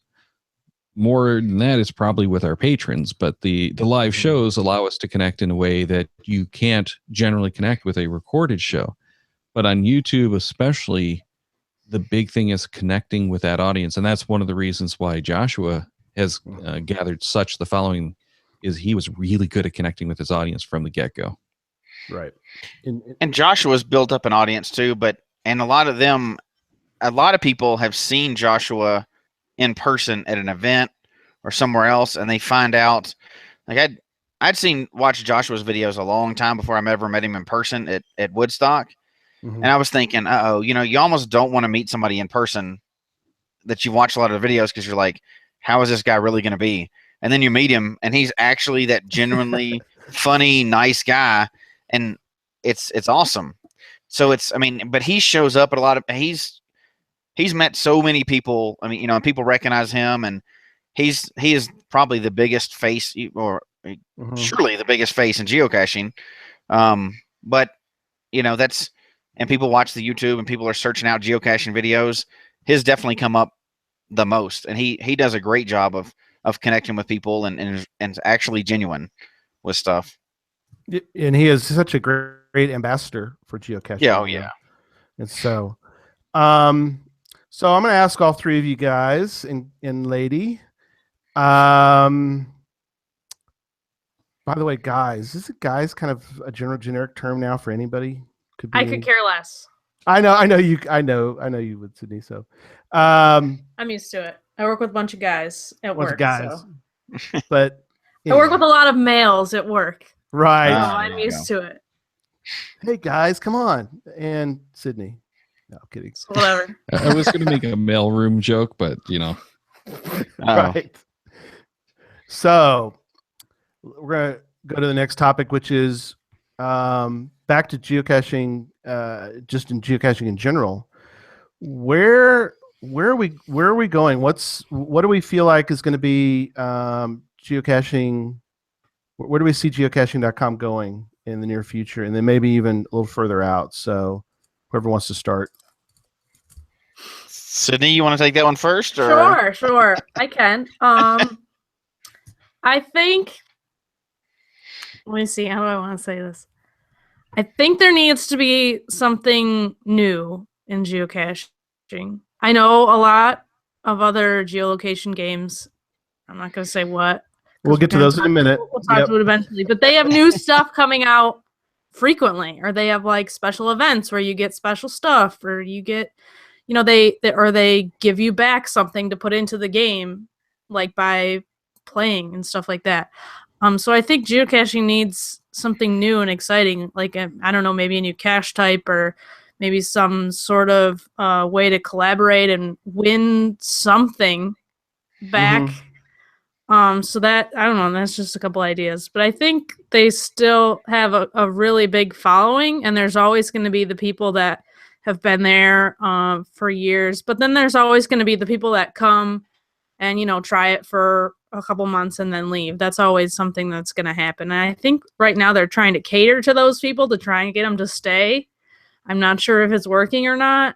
More than that is probably with our patrons, but the live shows allow us to connect in a way that you can't generally connect with a recorded show. But on YouTube especially, the big thing is connecting with that audience, and that's one of the reasons why Joshua has gathered such the following is he was really good at connecting with his audience from the get-go. Right. And Joshua's built up an audience too, and a lot of them a lot of people have seen Joshua in person at an event or somewhere else, and they find out. Like I'd watched Joshua's videos a long time before I ever met him in person at Woodstock, and I was thinking, you almost don't want to meet somebody in person that you watch a lot of the videos because you're like, how is this guy really going to be? And then you meet him, and he's actually that genuinely funny, nice guy, and it's awesome. So but he shows up at a lot of he's met so many people. I mean, people recognize him, and he is probably the biggest face, or surely the biggest face in geocaching. But and people watch the YouTube, and people are searching out geocaching videos. His definitely come up the most, and he does a great job of connecting with people and actually genuine with stuff. And he is such a great ambassador for geocaching. Yeah, oh yeah. And so, so I'm going to ask all three of you guys and lady. By the way, guys, is it guys kind of a generic term now for anybody? I could care less. I know you would, Sydney. So, I'm used to it. I work with a bunch of guys at work. Guys, so. But I work with a lot of males at work. Right. So I'm used to it. Hey guys, come on. And Sydney. No, I'm kidding. So whatever. I was going to make a mailroom joke, but Right. So we're going to go to the next topic, which is back to geocaching, just in geocaching in general. Where are we going? What do we feel like is going to be geocaching? Where do we see geocaching.com going in the near future, and then maybe even a little further out? So whoever wants to start. Sydney, you want to take that one first? Or? Sure. I can. I think, let me see. How do I want to say this? I think there needs to be something new in geocaching. I know a lot of other geolocation games. I'm not going to say what. We'll get to those in a minute. We'll talk to it eventually. But they have new stuff coming out frequently, or they have like special events where you get special stuff, or you get, they give you back something to put into the game, like by playing and stuff like that. So I think geocaching needs something new and exciting, like I don't know, maybe a new cache type, or maybe some sort of way to collaborate and win something back. So that, I don't know, that's just a couple ideas. But I think they still have a really big following, and there's always going to be the people that have been there for years. But then there's always going to be the people that come and, try it for a couple months and then leave. That's always something that's going to happen. And I think right now they're trying to cater to those people to try and get them to stay. I'm not sure if it's working or not,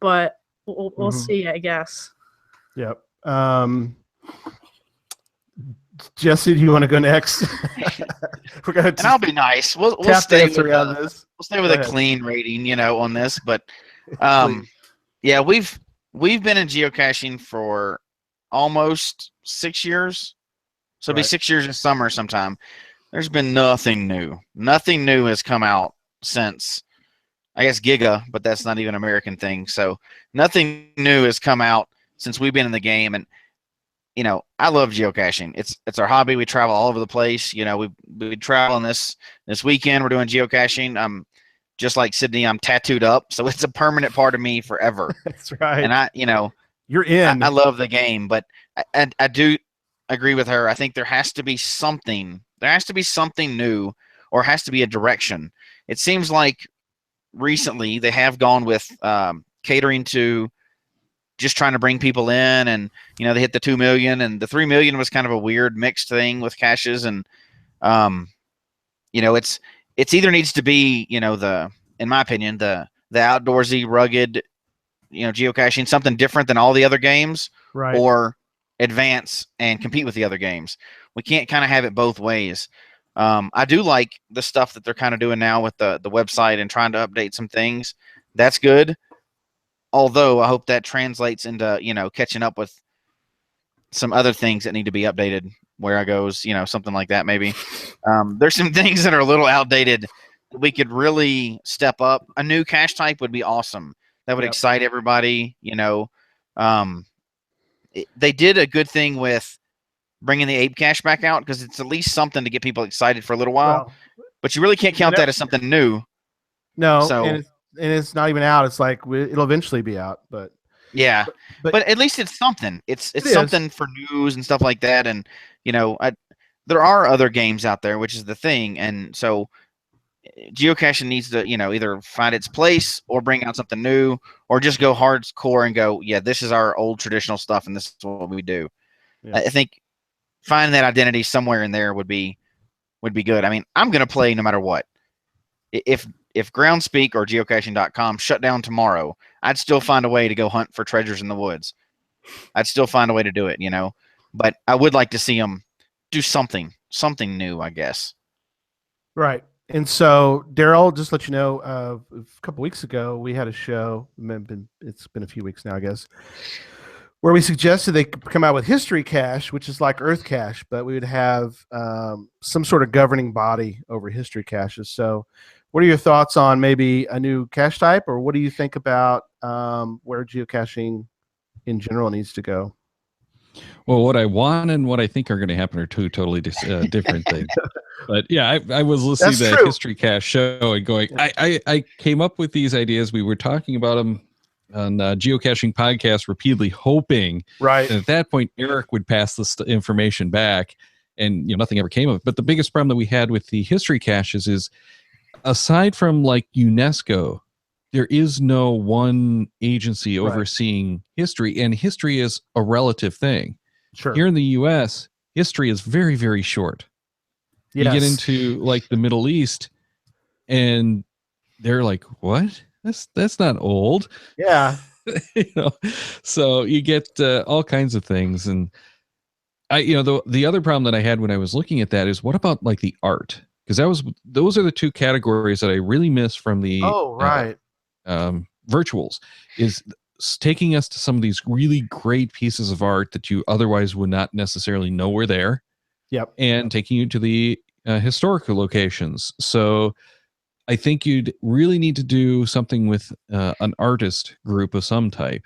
but we'll see, I guess. Yep. Jesse, do you want to go next? We're gonna and I'll be nice. We'll stay with this. We'll stay with a clean rating, on this. But yeah, we've been in geocaching for almost 6 years. So it'll be 6 years in summer sometime. There's been nothing new. Nothing new has come out since, I guess, Giga, but that's not even an American thing. So nothing new has come out since we've been in the game. And I love geocaching. It's our hobby. We travel all over the place. We travel on this weekend. We're doing geocaching. Just like Sydney, I'm tattooed up, so it's a permanent part of me forever. That's right. And you're in. I love the game, but I do agree with her. I think there has to be something. There has to be something new, or has to be a direction. It seems like recently they have gone with catering to just trying to bring people in, and they hit the 2 million, and the 3 million was kind of a weird mixed thing with caches, and it's either needs to be in my opinion the outdoorsy rugged geocaching, something different than all the other games, right, or advance and compete with the other games. We can't kind of have it both ways. I do like the stuff that they're kind of doing now with the website and trying to update some things. That's good. Although I hope that translates into, catching up with some other things that need to be updated, where I goes, something like that maybe. There's some things that are a little outdated. We could really step up. A new cache type would be awesome. that would Yep. excite everybody. They did a good thing with bringing the Ape Cache back out because it's at least something to get people excited for a little while. Well, but you really can't count that as something new. no, So and it's not even out. It's like it'll eventually be out, but yeah, but but at least it's something. It's It something for news and stuff like that. And there are other games out there, which is the thing. And so geocaching needs to either find its place or bring out something new, or just go hardcore and go, yeah, this is our old traditional stuff, and this is what we do. Yeah. I think finding that identity somewhere in there would be good. I mean, I'm gonna play no matter what. If Groundspeak or geocaching.com shut down tomorrow, I'd still find a way to go hunt for treasures in the woods. I'd still find a way to do it, but I would like to see them do something new, I guess. Right. And so, Darryl, just to let you know, a couple weeks ago, we had a show. It's been a few weeks now, I guess, where we suggested they come out with History Cache, which is like Earth Cache, but we would have some sort of governing body over History Caches. So, what are your thoughts on maybe a new cache type, or what do you think about where geocaching in general needs to go? Well, what I want and what I think are going to happen are two totally different things. But yeah, I was listening to that History Cache show and going, I came up with these ideas. We were talking about them on geocaching podcast repeatedly, hoping that at that point Eric would pass this information back, and nothing ever came of it. But the biggest problem that we had with the history caches is, aside from like UNESCO, there is no one agency overseeing history, and history is a relative thing. Sure. Here in the U.S., history is very, very short. Yes. You get into like the Middle East, and they're like, "What? That's not old." Yeah. So you get all kinds of things, and the other problem that I had when I was looking at that is, what about like the art? Because those are the two categories that I really miss from the virtuals, is taking us to some of these really great pieces of art that you otherwise would not necessarily know were there. Yep. And taking you to the historical locations. So I think you'd really need to do something with an artist group of some type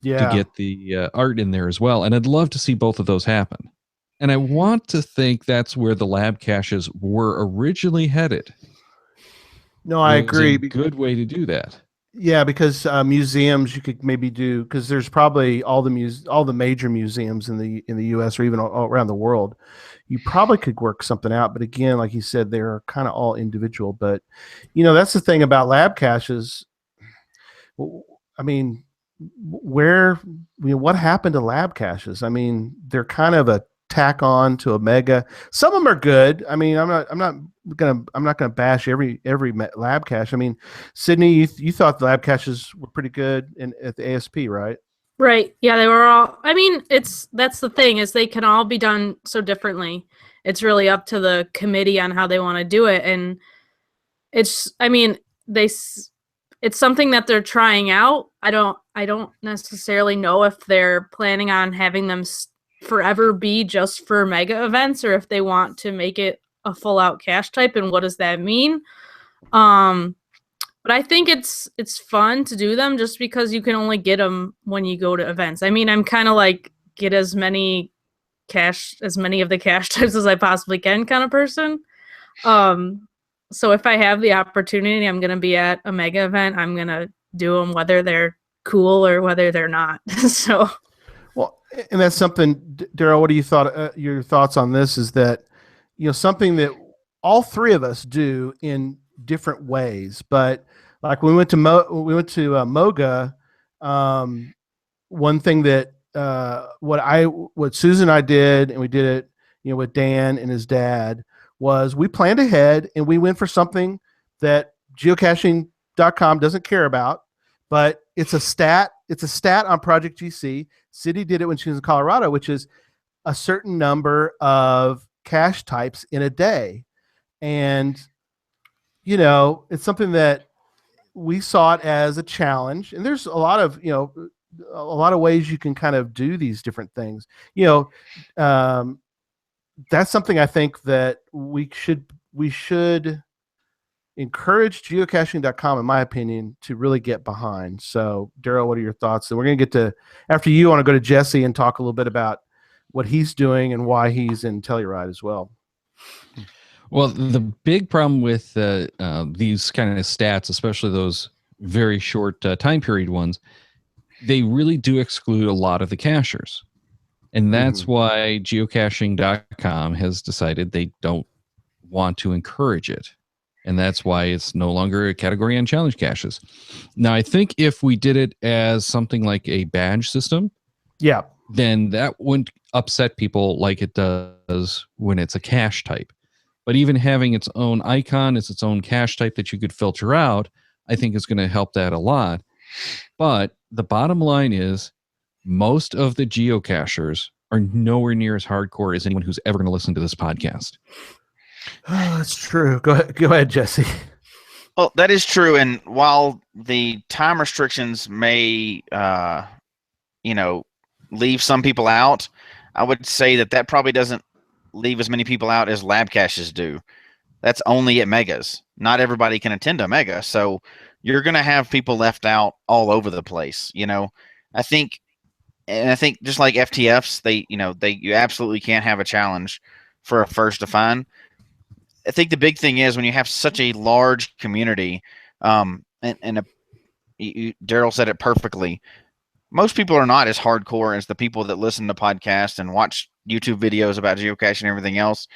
to get the art in there as well. And I'd love to see both of those happen. And I want to think that's where the lab caches were originally headed. No, I agree. A good way to do that. Yeah, because museums you could maybe do, because there's probably all the major museums in the U.S. or even all around the world. You probably could work something out, but again, like you said, they're kind of all individual. But that's the thing about lab caches. I mean, what happened to lab caches? I mean, they're kind of a tack on to a mega. Some of them are good. I mean, I'm not gonna bash every lab cache. I mean, Sydney, you thought the lab caches were pretty good at the ASP, right? Right. Yeah, they were all. I mean, that's the thing, is they can all be done so differently. It's really up to the committee on how they want to do it, and it's something that they're trying out. I don't necessarily know if they're planning on having them forever be just for mega events, or if they want to make it a full out cache type, and what does that mean? But I think it's fun to do them just because you can only get them when you go to events. I mean, I'm kind of like, get as many of the cache types as I possibly can kind of person. So if I have the opportunity, I'm going to be at a mega event, I'm going to do them whether they're cool or whether they're not. So. Well, and that's something, Darryl, what do you your thoughts on this is that, something that all three of us do in different ways, but like when we went to Moga, one thing that what Susan and I did, and we did it, with Dan and his dad, was we planned ahead and we went for something that geocaching.com doesn't care about, but it's a stat on Project GC. City did it when she was in Colorado, which is a certain number of cache types in a day. And, it's something that we saw it as a challenge. And there's a lot of ways you can kind of do these different things. That's something I think that we should encourage geocaching.com, in my opinion, to really get behind. So, Darryl, what are your thoughts? And we're going to get to, after you, I want to go to Jesse and talk a little bit about what he's doing and why he's in Telluride as well. Well, the big problem with these kind of stats, especially those very short time period ones, they really do exclude a lot of the cachers. And that's why geocaching.com has decided they don't want to encourage it. And that's why it's no longer a category on challenge caches. Now, I think if we did it as something like a badge system, then that wouldn't upset people like it does when it's a cache type. But even having its own icon, it's its own cache type that you could filter out, I think is going to help that a lot. But the bottom line is most of the geocachers are nowhere near as hardcore as anyone who's ever going to listen to this podcast. Oh, that's true. Go ahead, Jesse. Well, that is true. And while the time restrictions may, leave some people out, I would say that probably doesn't leave as many people out as lab caches do. That's only at megas. Not everybody can attend a mega. So you're going to have people left out all over the place. I think just like FTFs, you absolutely can't have a challenge for a first to find. I think the big thing is when you have such a large community, Darryl said it perfectly. Most people are not as hardcore as the people that listen to podcasts and watch YouTube videos about geocaching and everything else.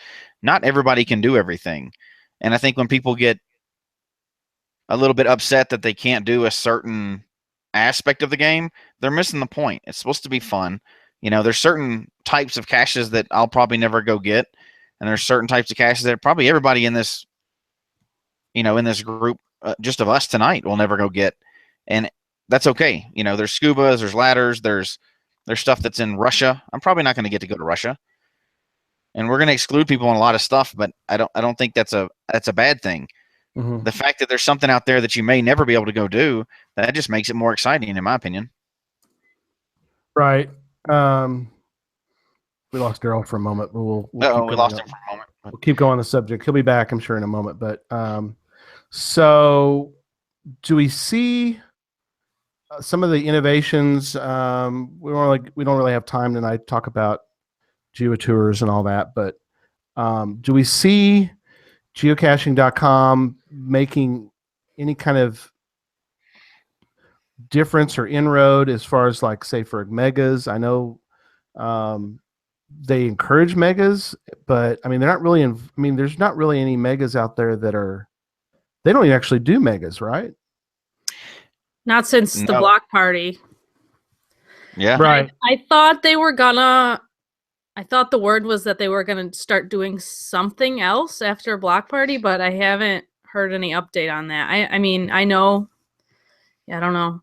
Not everybody can do everything. And I think when people get a little bit upset that they can't do a certain aspect of the game, they're missing the point. It's supposed to be fun. There's certain types of caches that I'll probably never go get. And there's certain types of caches that probably everybody in this, in this group, just of us tonight, will never go get. And that's okay. There's scubas, there's ladders, there's stuff that's in Russia. I'm probably not going to get to go to Russia. And we're going to exclude people on a lot of stuff, but I don't think that's a bad thing. Mm-hmm. The fact that there's something out there that you may never be able to go do, that just makes it more exciting, in my opinion. Right. We lost Darryl for a moment, but we'll we lost him for a moment. We'll keep going on the subject. He'll be back, I'm sure, in a moment. But so do we see some of the innovations? We don't really have time tonight to talk about geotours and all that, but do we see geocaching.com making any kind of difference or inroad as far as, like, say, for megas? I know they encourage megas, but I mean, they're not really there's not really any megas out there they don't even actually do megas, right? Not since the block party. Yeah. Right. I thought they were gonna, I thought the word was that they were gonna start doing something else after a block party, but I haven't heard any update on that. I mean, I know, I don't know.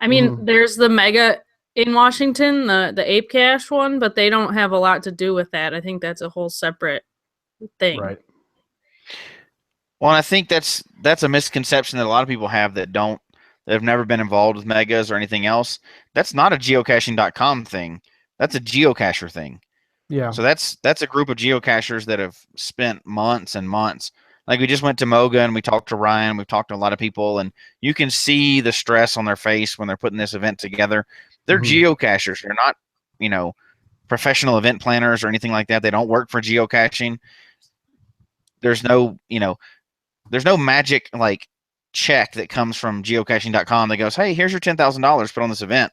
I mean, there's the mega in Washington, the Ape Cache one, but they don't have a lot to do with that. I think that's a whole separate thing. Right. Well, I think that's a misconception that a lot of people have that have never been involved with megas or anything else. That's not a geocaching.com thing. That's a geocacher thing. Yeah. So that's a group of geocachers that have spent months and months. Like, we just went to Moga and we talked to Ryan. We've talked to a lot of people, and you can see the stress on their face when they're putting this event together. They're geocachers. They're not, professional event planners or anything like that. They don't work for geocaching. There's no magic, like, check that comes from geocaching.com that goes, hey, here's your $10,000 put on this event.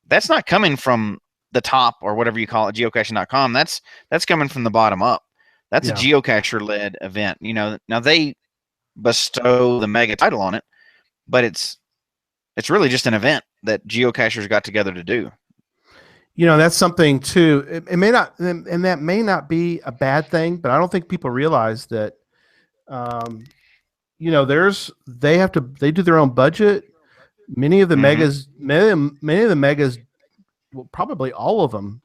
That's not coming from the top or whatever you call it, geocaching.com. That's coming from the bottom up. That's a geocacher-led event. Now they bestow the mega title on it, but it's really just an event that geocachers got together to do. That's something too. It may not, and that may not be a bad thing, but I don't think people realize that. They do their own budget. Many of the megas, many of the megas, well, probably all of them,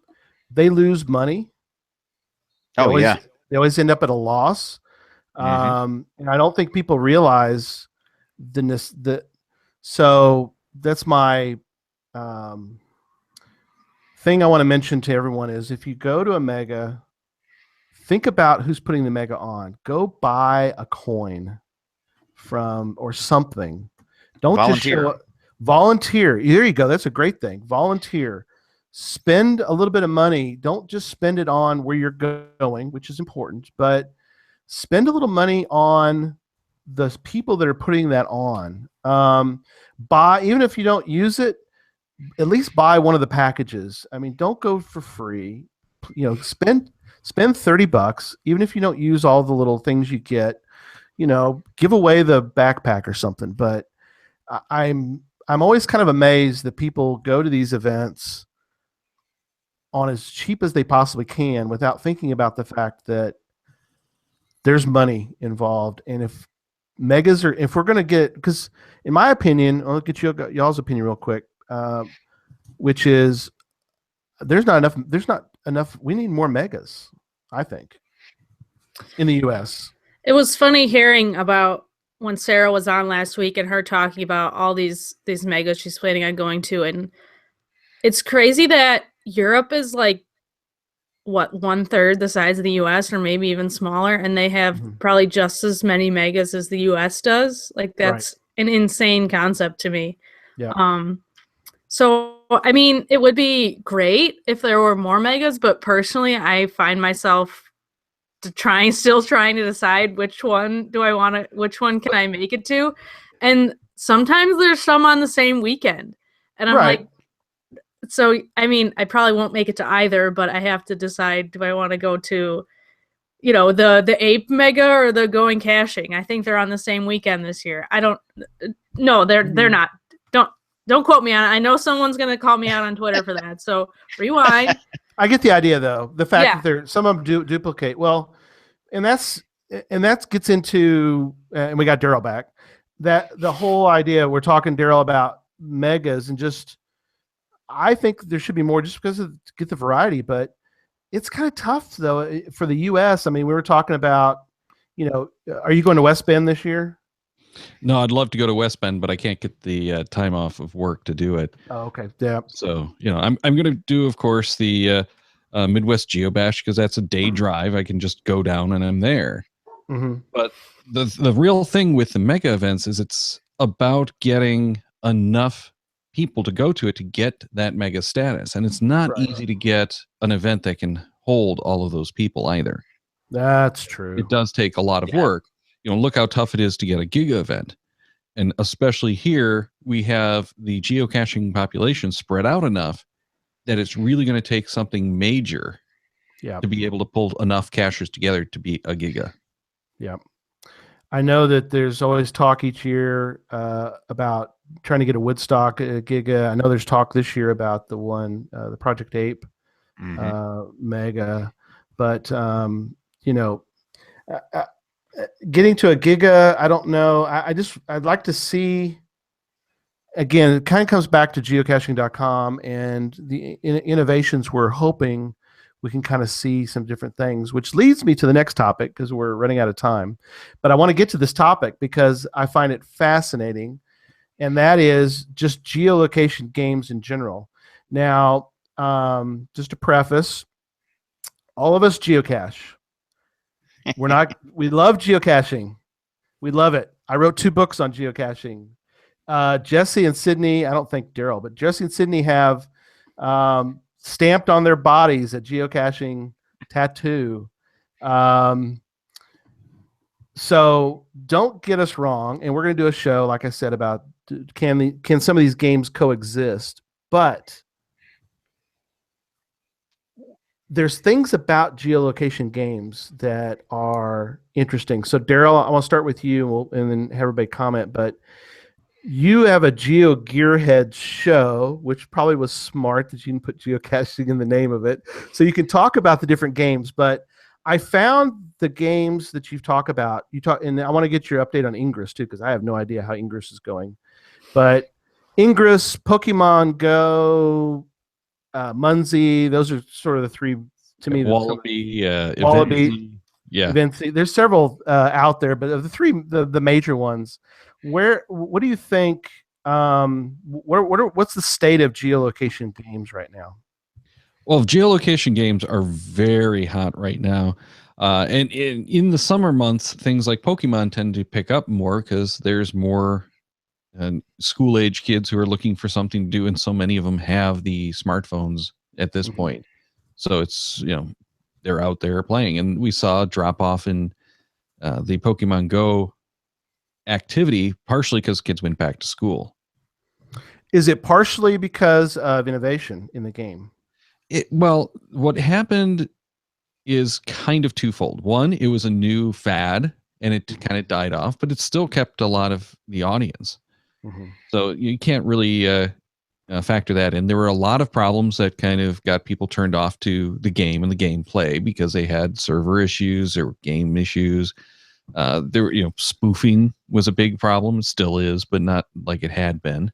they lose money. They always end up at a loss. And I don't think people realize so that's my thing I want to mention to everyone is, if you go to a mega, think about who's putting the mega on. Go buy a coin. from or something. Don't Volunteer. just show up. Volunteer. There you go. That's a great thing. Volunteer. Spend a little bit of money. Don't just spend it on where you're going, which is important, but spend a little money on the people that are putting that on. Buy, even if you don't use it, at least buy one of the packages. I mean, don't go for free. Spend $30, even if you don't use all the little things you get. Give away the backpack or something. But I'm always kind of amazed that people go to these events on as cheap as they possibly can without thinking about the fact that there's money involved. And if we're going to get, because in my opinion, I'll get y'all's opinion real quick, which is there's not enough. We need more megas, I think, in the US. It was funny hearing about when Sarah was on last week and her talking about all these megas she's planning on going to. And it's crazy that Europe is like, what, 1/3 the size of the US or maybe even smaller. And they have probably just as many megas as the US does. Like that's an insane concept to me. Yeah. So, I mean, it would be great if there were more megas, but personally, I find myself still trying to decide which one can I make it to? And sometimes there's some on the same weekend. And I'm like, so, I mean, I probably won't make it to either, but I have to decide, do I want to go to, the Ape Mega or the Going Caching? I think they're on the same weekend this year. No, they're not. Don't quote me on it. I know someone's going to call me out on Twitter for that. So rewind. I get the idea, though. The fact that some of them duplicate. Well, and that gets into, and we got Darryl back. That the whole idea, we're talking, Darryl, about megas, and just, I think there should be more just because of get the variety, but it's kind of tough though for the US. I mean, we were talking about, are you going to West Bend this year? No, I'd love to go to West Bend, but I can't get the time off of work to do it. Oh, okay. Yeah. So, I'm going to do, of course, the Midwest Geobash, because that's a day drive. I can just go down and I'm there. Mm-hmm. But the real thing with the mega events is it's about getting enough people to go to it to get that mega status. And it's not easy to get an event that can hold all of those people either. That's true. It does take a lot of work. Look how tough it is to get a giga event. And especially here, we have the geocaching population spread out enough that it's really going to take something major to be able to pull enough cachers together to be a giga. Yeah. I know that there's always talk each year about trying to get a Woodstock giga. I know there's talk this year about the Project Ape mega. But, getting to a giga, I don't know. I'd like to see, again, it kind of comes back to geocaching.com and the innovations we're hoping we can kind of see some different things, which leads me to the next topic because we're running out of time. But I want to get to this topic because I find it fascinating, and that is just geolocation games in general. Now, just to preface, all of us geocache. We love geocaching. We love it. I wrote 2 books on geocaching. Jesse and Sydney, I don't think Darryl, but Jesse and Sydney have stamped on their bodies a geocaching tattoo. So don't get us wrong. And we're going to do a show, like I said, about can some of these games coexist? But there's things about geolocation games that are interesting. So, Darryl, I want to start with you and then have everybody comment. But you have a Geo Gearhead show, which probably was smart that you didn't put geocaching in the name of it. So you can talk about the different games. But I found the games that you've talked about. And I want to get your update on Ingress, too, because I have no idea how Ingress is going. But Ingress, Pokemon Go, Munzie, those are sort of the 3 to me. Wallaby, Wallaby, Eventsy. There's several out there, but of the 3, the major ones, what do you think? What's the state of geolocation games right now? Well, geolocation games are very hot right now. And in the summer months, things like Pokemon tend to pick up more because there's more school age kids who are looking for something to do, and so many of them have the smartphones at this point. So it's, they're out there playing, and we saw a drop off in the Pokemon Go activity, partially because kids went back to school. Is it partially because of innovation in the game? Well, what happened is kind of twofold. One, it was a new fad and it kind of died off, but it still kept a lot of the audience. So you can't really factor that in. There were a lot of problems that kind of got people turned off to the game and the gameplay because they had server issues, there were game issues. Spoofing was a big problem. It still is, but not like it had been.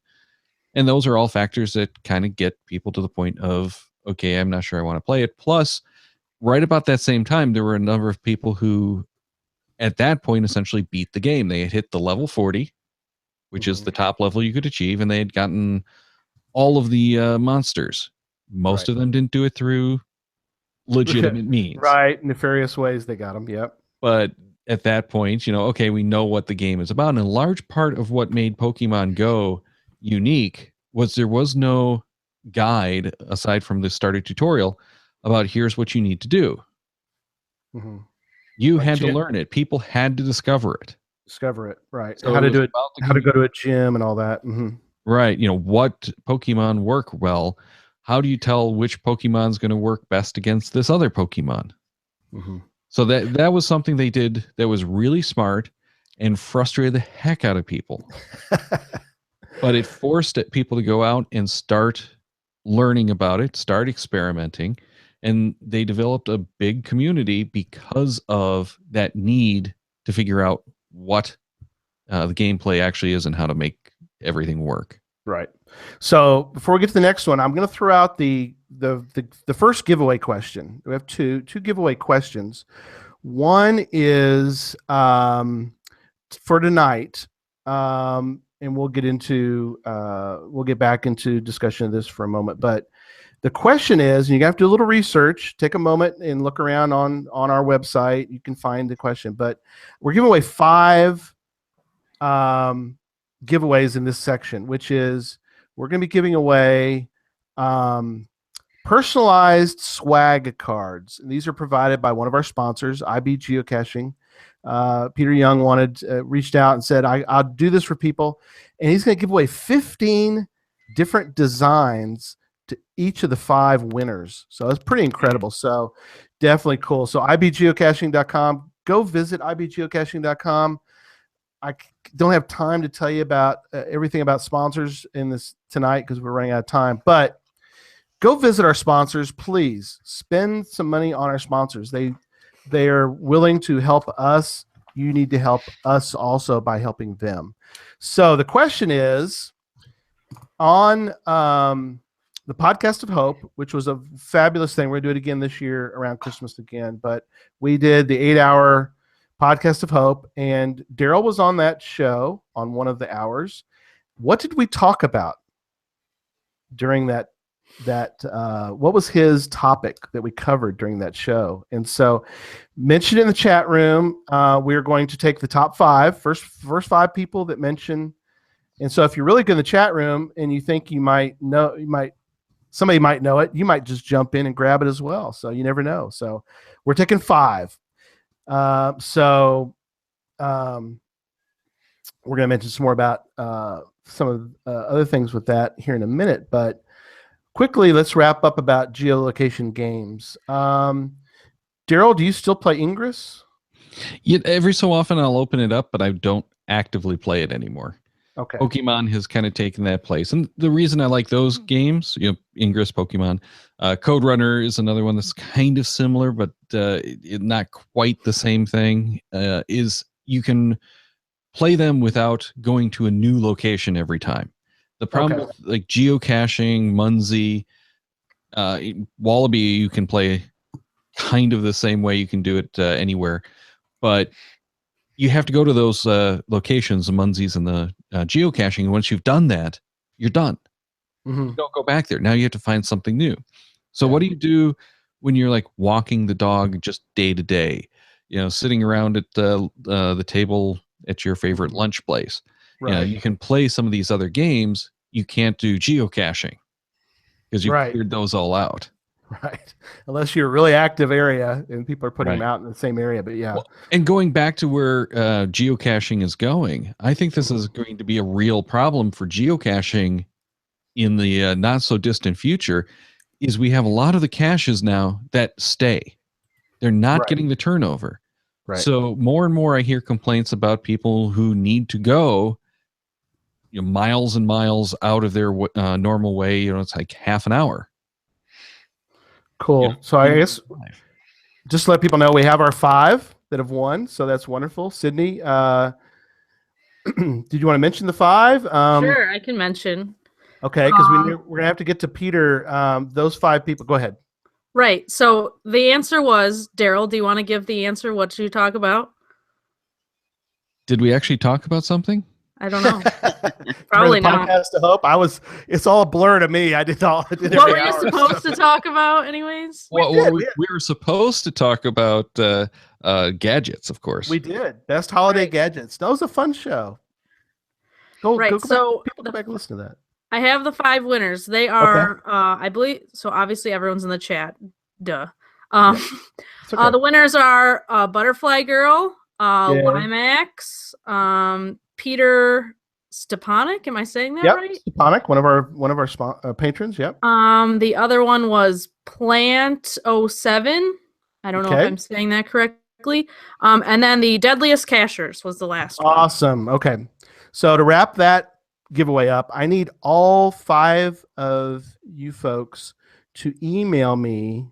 And those are all factors that kind of get people to the point of, okay, I'm not sure I want to play it. Plus, right about that same time, there were a number of people who, at that point, essentially beat the game. They had hit the level 40, which is the top level you could achieve, and they had gotten all of the monsters. Most of them didn't do it through legitimate means. Right, nefarious ways they got them, yep. But at that point, okay, we know what the game is about. And a large part of what made Pokemon Go unique was there was no guide, aside from the starter tutorial, about here's what you need to do. You had to learn it. People had to discover it. Right. So how to do it, how to go to a gym and all that. Right. What Pokemon work well. How do you tell which Pokemon's going to work best against this other Pokemon? So that was something they did that was really smart and frustrated the heck out of people. But it forced people to go out and start learning about it, start experimenting, and they developed a big community because of that need to figure out what the gameplay actually is and how to make everything work. Right. So before we get to the next one, I'm going to throw out the first giveaway question. We have two giveaway questions. One is for tonight, and we'll get back into discussion of this for a moment. But the question is, and you have to do a little research, take a moment and look around on our website. You can find the question. But we're giving away 5 giveaways in this section, which is we're going to be giving away personalized swag cards. And these are provided by one of our sponsors, IB Geocaching. Peter Young reached out and said, I'll do this for people. And he's going to give away 15 different designs to each of the 5 winners. So it's pretty incredible. So definitely cool. So ibgeocaching.com. Go visit ibgeocaching.com. I don't have time to tell you about everything about sponsors in this tonight because we're running out of time. But go visit our sponsors, please. Spend some money on our sponsors. They are willing to help us. You need to help us also by helping them. So the question is, on the Podcast of Hope, which was a fabulous thing. We're going to do it again this year around Christmas again. But we did the 8-hour Podcast of Hope, and Darryl was on that show on one of the hours. What did we talk about during that what was his topic that we covered during that show? And so mention it in the chat room. We're going to take the top 5 first 5 people that mention. And so if you're really good in the chat room and you think somebody might know it, you might just jump in and grab it as well. So you never know. So we're taking 5. We're going to mention some more about some of other things with that here in a minute, but quickly, let's wrap up about geolocation games. Darryl, do you still play Ingress? Yeah, every so often I'll open it up, but I don't actively play it anymore. Okay. Pokemon has kind of taken that place. And the reason I like those games, Ingress, Pokemon, Code Runner is another one that's kind of similar, but not quite the same thing, is you can play them without going to a new location every time. The problem with like geocaching, Munzie, Wallaby, you can play kind of the same way. You can do it anywhere, but you have to go to those locations, the Munzies and the geocaching. And once you've done that, you're done. You don't go back there. Now you have to find something new. So what do you do when you're like walking the dog just day to day? sitting around at the table at your favorite lunch place. Right. You can play some of these other games. You can't do geocaching because you've cleared those all out. Right. Unless you're a really active area and people are putting Right. them out in the same area. But yeah. Well, and going back to where geocaching is going, I think this is going to be a real problem for geocaching in the not so distant future. Is we have a lot of the caches now that stay. They're not getting the turnover. Right. So more and more I hear complaints about people who need to go miles and miles out of their normal way. It's like half an hour. Cool. So I guess just to let people know we have our 5 that have won. So that's wonderful. Sydney, did you want to mention the 5? Sure, I can mention. Okay, because we're going to have to get to Peter. Those 5 people. Go ahead. Right. So the answer was, Darryl, do you want to give the answer? What did you talk about? Did we actually talk about something? I don't know. Probably not. Podcast to hope. It's all a blur to me. I did what were you supposed to talk about anyways? We were supposed to talk about gadgets, of course. We did. Best holiday gadgets. That was a fun show. Go back, people go back and listen to that. I have the 5 winners. They are, I believe, so obviously everyone's in the chat. Duh. The winners are Butterfly Girl, Limax, Peter Stepanek. Am I saying that right? Stepanek, one of our patrons. Yep. The other one was Plant 07. I don't know if I'm saying that correctly. And then the Deadliest Cachers was the last one. Awesome. Okay. So to wrap that giveaway up, I need all 5 of you folks to email me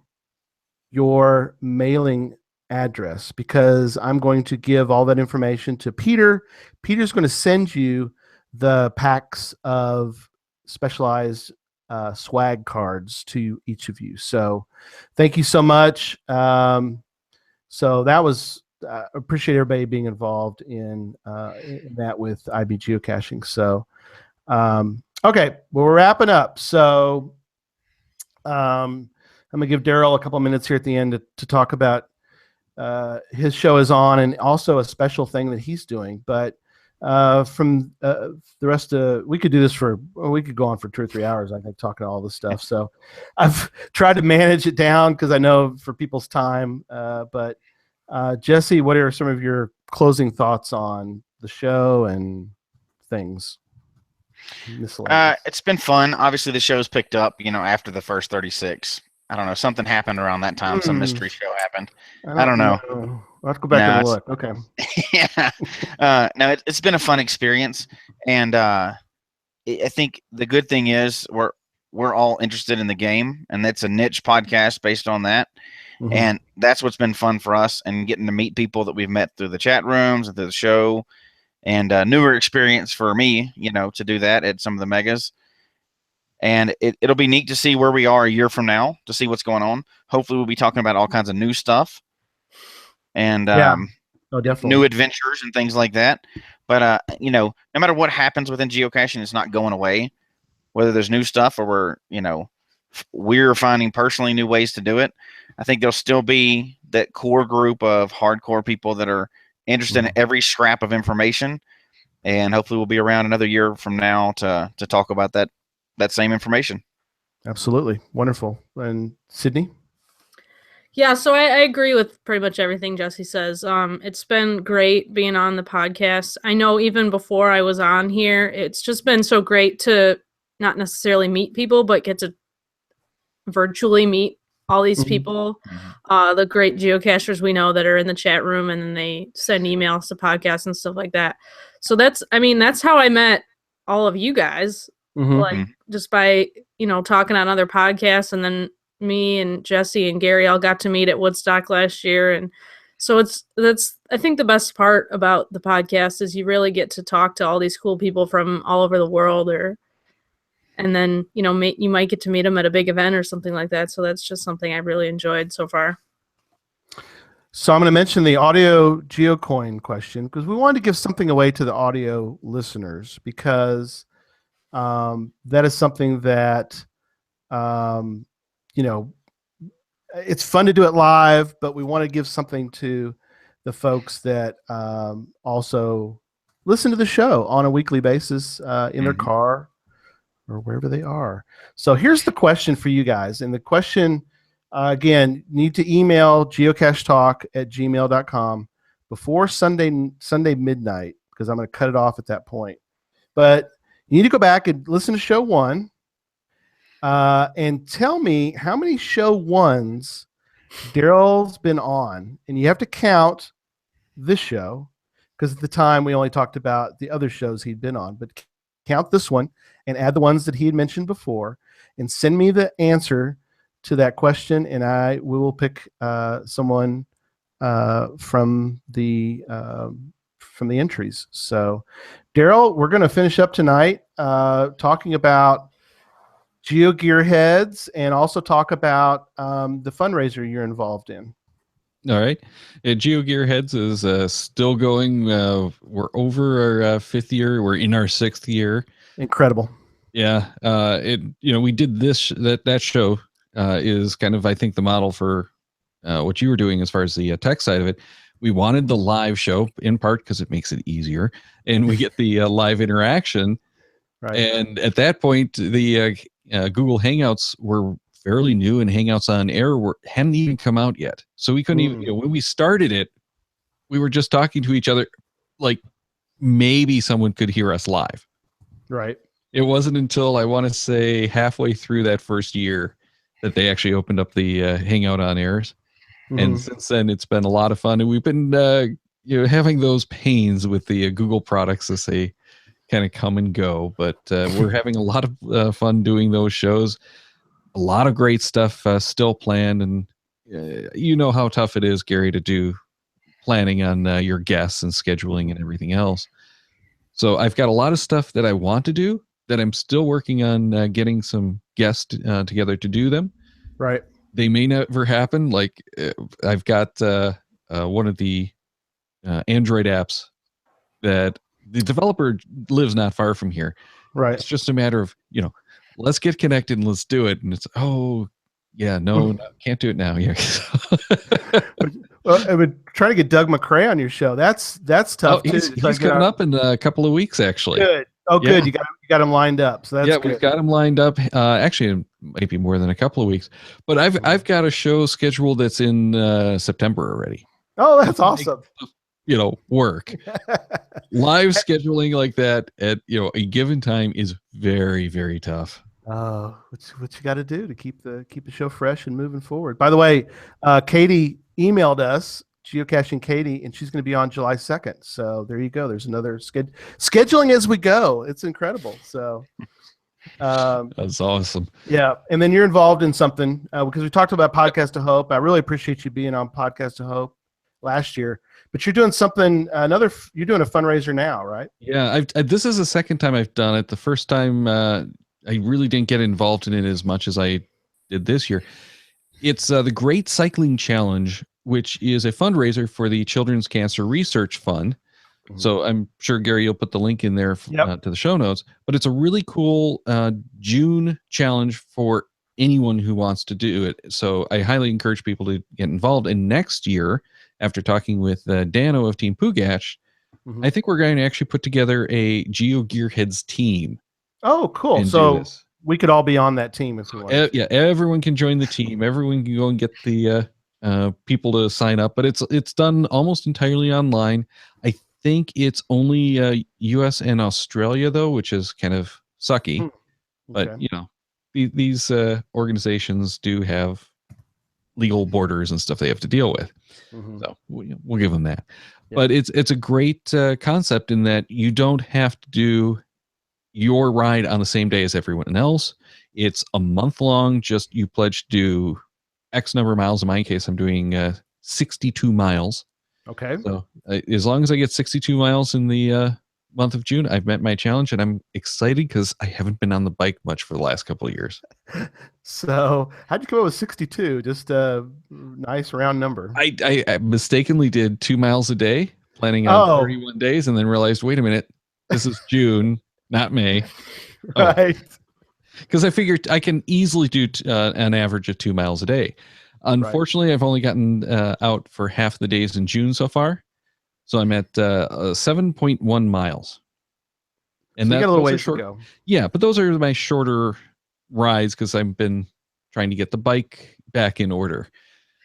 your mailing address, because I'm going to give all that information to Peter. Peter's going to send you the packs of specialized swag cards to each of you. So thank you so much. So that was appreciate everybody being involved in that with IB geocaching. So okay, well, we're wrapping up. So I'm gonna give Darryl a couple minutes here at the end to talk about his show is on, and also a special thing that he's doing. But from the rest of, we could do this we could go on for 2 or 3 hours, I think, talking all this stuff. So I've tried to manage it down because I know for people's time. But Jesse, what are some of your closing thoughts on the show and things? It's been fun. Obviously, the show's picked up, after the first 36. I don't know. Something happened around that time. Some mystery show happened. I don't know. I'll have to go back and look. Okay. Yeah. No, it's been a fun experience. And I think the good thing is we're all interested in the game, and that's a niche podcast based on that. Mm-hmm. And that's what's been fun for us, and getting to meet people that we've met through the chat rooms and through the show, and newer experience for me, to do that at some of the megas. And it'll be neat to see where we are a year from now, to see what's going on. Hopefully we'll be talking about all kinds of new stuff and definitely new adventures and things like that. But, no matter what happens within geocaching, it's not going away, whether there's new stuff or we're finding personally new ways to do it. I think there'll still be that core group of hardcore people that are interested in every scrap of information. And hopefully we'll be around another year from now to talk about that same information. Absolutely. Wonderful. And Sydney? Yeah, so I agree with pretty much everything Jesse says. It's been great being on the podcast. I know even before I was on here, it's just been so great to not necessarily meet people, but get to virtually meet all these people, the great geocachers we know that are in the chat room, and then they send emails to podcasts and stuff like that. So that's how I met all of you guys. Just by talking on other podcasts, and then me and Jesse and Gary all got to meet at Woodstock last year. And so that's I think the best part about the podcast is you really get to talk to all these cool people from all over the world, and then you might get to meet them at a big event or something like that. So that's just something I've really enjoyed so far. So I'm going to mention the audio geocoin question, because we wanted to give something away to the audio listeners, because that is something that, it's fun to do it live, but we want to give something to the folks that also listen to the show on a weekly basis in their car or wherever they are. So here's the question for you guys. And the question, again, need to email geocachetalk@gmail.com before Sunday midnight, because I'm going to cut it off at that point. But you need to go back and listen to show 1 and tell me how many show 1s Darryl's been on. And you have to count this show, because at the time we only talked about the other shows he'd been on. But count this one and add the ones that he had mentioned before, and send me the answer to that question, and we will pick someone from the entries. So, Darryl, we're going to finish up tonight talking about Geo Gearheads and also talk about the fundraiser you're involved in. All right. Geo Gearheads is still going. We're over our 5th year. We're in our 6th year. Incredible. Yeah. We did that show is kind of, I think, the model for what you were doing as far as the tech side of it. We wanted the live show in part because it makes it easier, and we get the live interaction. Right. And at that point, the Google Hangouts were fairly new, and Hangouts on Air hadn't even come out yet. So we couldn't even, when we started it, we were just talking to each other like maybe someone could hear us live. Right. It wasn't until, I want to say, halfway through that first year that they actually opened up the Hangout on Airs. And since then, it's been a lot of fun. And we've been having those pains with the Google products as they kind of come and go. But we're having a lot of fun doing those shows. A lot of great stuff still planned. And you know how tough it is, Gary, to do planning on your guests and scheduling and everything else. So I've got a lot of stuff that I want to do that I'm still working on getting some guests together to do them. Right. They may never happen. Like I've got one of the Android apps that the developer lives not far from here. Right. It's just a matter of, let's get connected and let's do it. And it's, no, can't do it now. Yeah. Well, I would try to get Doug McRae on your show. That's tough too. He's coming up in a couple of weeks, actually. Good. Oh, good. You got him lined up. So that's good. We've got him lined up. Actually, it might be more than a couple of weeks. But I've got a show scheduled that's in September already. Oh, that's awesome. Work. Live scheduling like that at a given time is very, very tough. Oh, what you got to do to keep the show fresh and moving forward. By the way, Katie emailed us, Geocaching Katie, and she's going to be on July 2nd. So there you go. There's another scheduling as we go. It's incredible. So that's awesome. Yeah. And then you're involved in something because we talked about Podcast to Hope. I really appreciate you being on Podcast to Hope last year, but you're doing something, you're doing a fundraiser now, right? Yeah. This is the second time I've done it. The first time I really didn't get involved in it as much as I did this year. It's the Great Cycling Challenge, which is a fundraiser for the Children's Cancer Research Fund. So I'm sure, Gary, you'll put the link in there to the show notes. But it's a really cool June challenge for anyone who wants to do it. So I highly encourage people to get involved. And next year, after talking with Dano of Team Pugach, I think we're going to actually put together a Geo Gearheads team. Oh, cool. So we could all be on that team if we want. Yeah, everyone can join the team. Everyone can go and get the people to sign up, but it's done almost entirely online. I think it's only US and Australia though, which is kind of sucky. But these organizations do have legal borders and stuff they have to deal with. So we'll give them that. But it's a great concept in that you don't have to do your ride on the same day as everyone else. It's a month long. Just you pledge to do X number of miles. In my case, I'm doing 62 miles. Okay. So as long as I get 62 miles in the month of June, I've met my challenge, and I'm excited because I haven't been on the bike much for the last couple of years. So how'd you come up with 62? Just a nice round number. I mistakenly did 2 miles a day, planning on 31 days, and then realized, wait a minute, this is June, not May. Right. Because I figured I can easily do an average of 2 miles a day. Unfortunately, I've only gotten out for half the days in June so far. So I'm at 7.1 miles. And so you got a little those are ways short. to go. Yeah, but those are my shorter rides because I've been trying to get the bike back in order.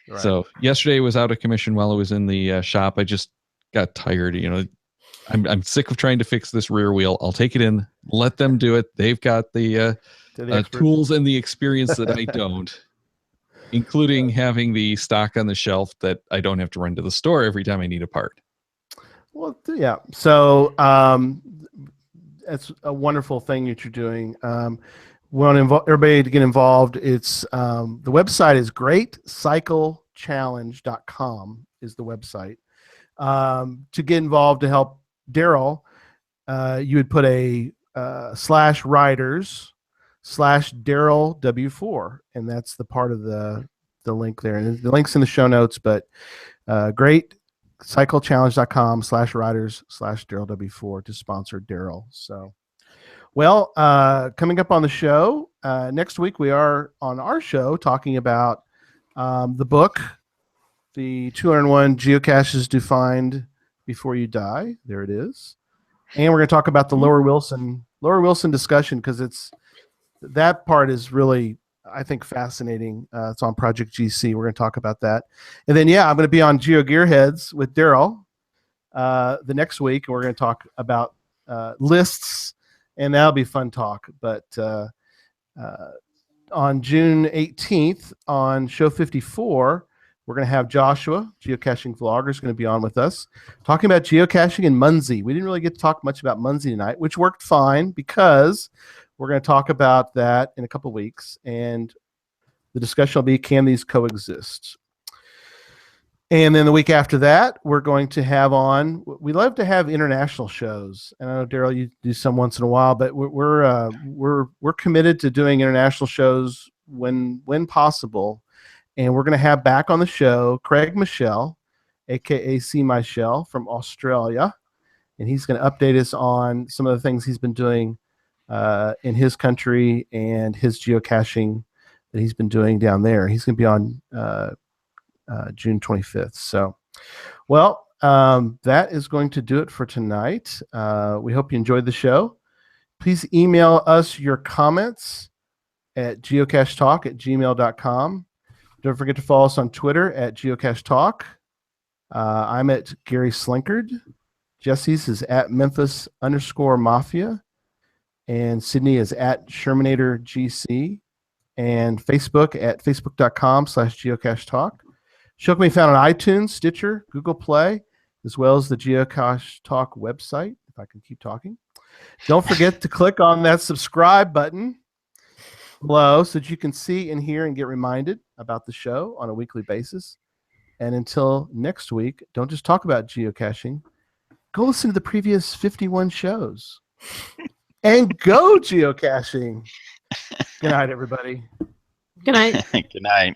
Right. So yesterday was out of commission while I was in the shop. I just got tired. I'm sick of trying to fix this rear wheel. I'll take it in, let them do it. They've got the tools and the experience that I don't, including having the stock on the shelf that I don't have to run to the store every time I need a part. Well, yeah. So that's a wonderful thing that you're doing. We want everybody to get involved. It's the website is greatcyclechallenge.com is the website. To get involved to help Darryl, you would put a /riders/DarrylW4, and that's the part of the link there. And the link's in the show notes, but greatcyclechallenge.com/riders/DarrylW4 to sponsor Darryl. So, well, coming up on the show next week, we are on our show talking about the book, The 201 Geocaches to Find Before You Die. There it is. And we're going to talk about the Lower Wilson discussion, because that part is really, I think, fascinating. It's on Project GC. We're going to talk about that. And then, I'm going to be on Geo Gearheads with Darryl the next week, and we're going to talk about lists, and that'll be fun talk. But on June 18th on show 54, we're going to have Joshua, geocaching vlogger, is going to be on with us, talking about geocaching in Muncie. We didn't really get to talk much about Muncie tonight, which worked fine, because we're going to talk about that in a couple of weeks, and the discussion will be, can these coexist? And then the week after that, we're going to have on, we love to have international shows. And I know, Darryl, you do some once in a while, but we're committed to doing international shows when possible. And we're going to have back on the show Craig Michelle, aka C. Michelle from Australia. And he's going to update us on some of the things he's been doing in his country and his geocaching that he's been doing down there. He's going to be on June 25th. So, well, that is going to do it for tonight. We hope you enjoyed the show. Please email us your comments at geocachetalk@gmail.com. Don't forget to follow us on Twitter at geocachetalk. I'm at Gary Slinkard. Jesse's is at Memphis_Mafia. And Sydney is at ShermanatorGC. And Facebook at facebook.com/geocachetalk. Show can be found on iTunes, Stitcher, Google Play, as well as the Geocache Talk website, if I can keep talking. Don't forget to click on that subscribe button below so that you can see and hear and get reminded about the show on a weekly basis. And until next week, don't just talk about geocaching. Go listen to the previous 51 shows. And go geocaching. Good night, everybody. Good night. Good night.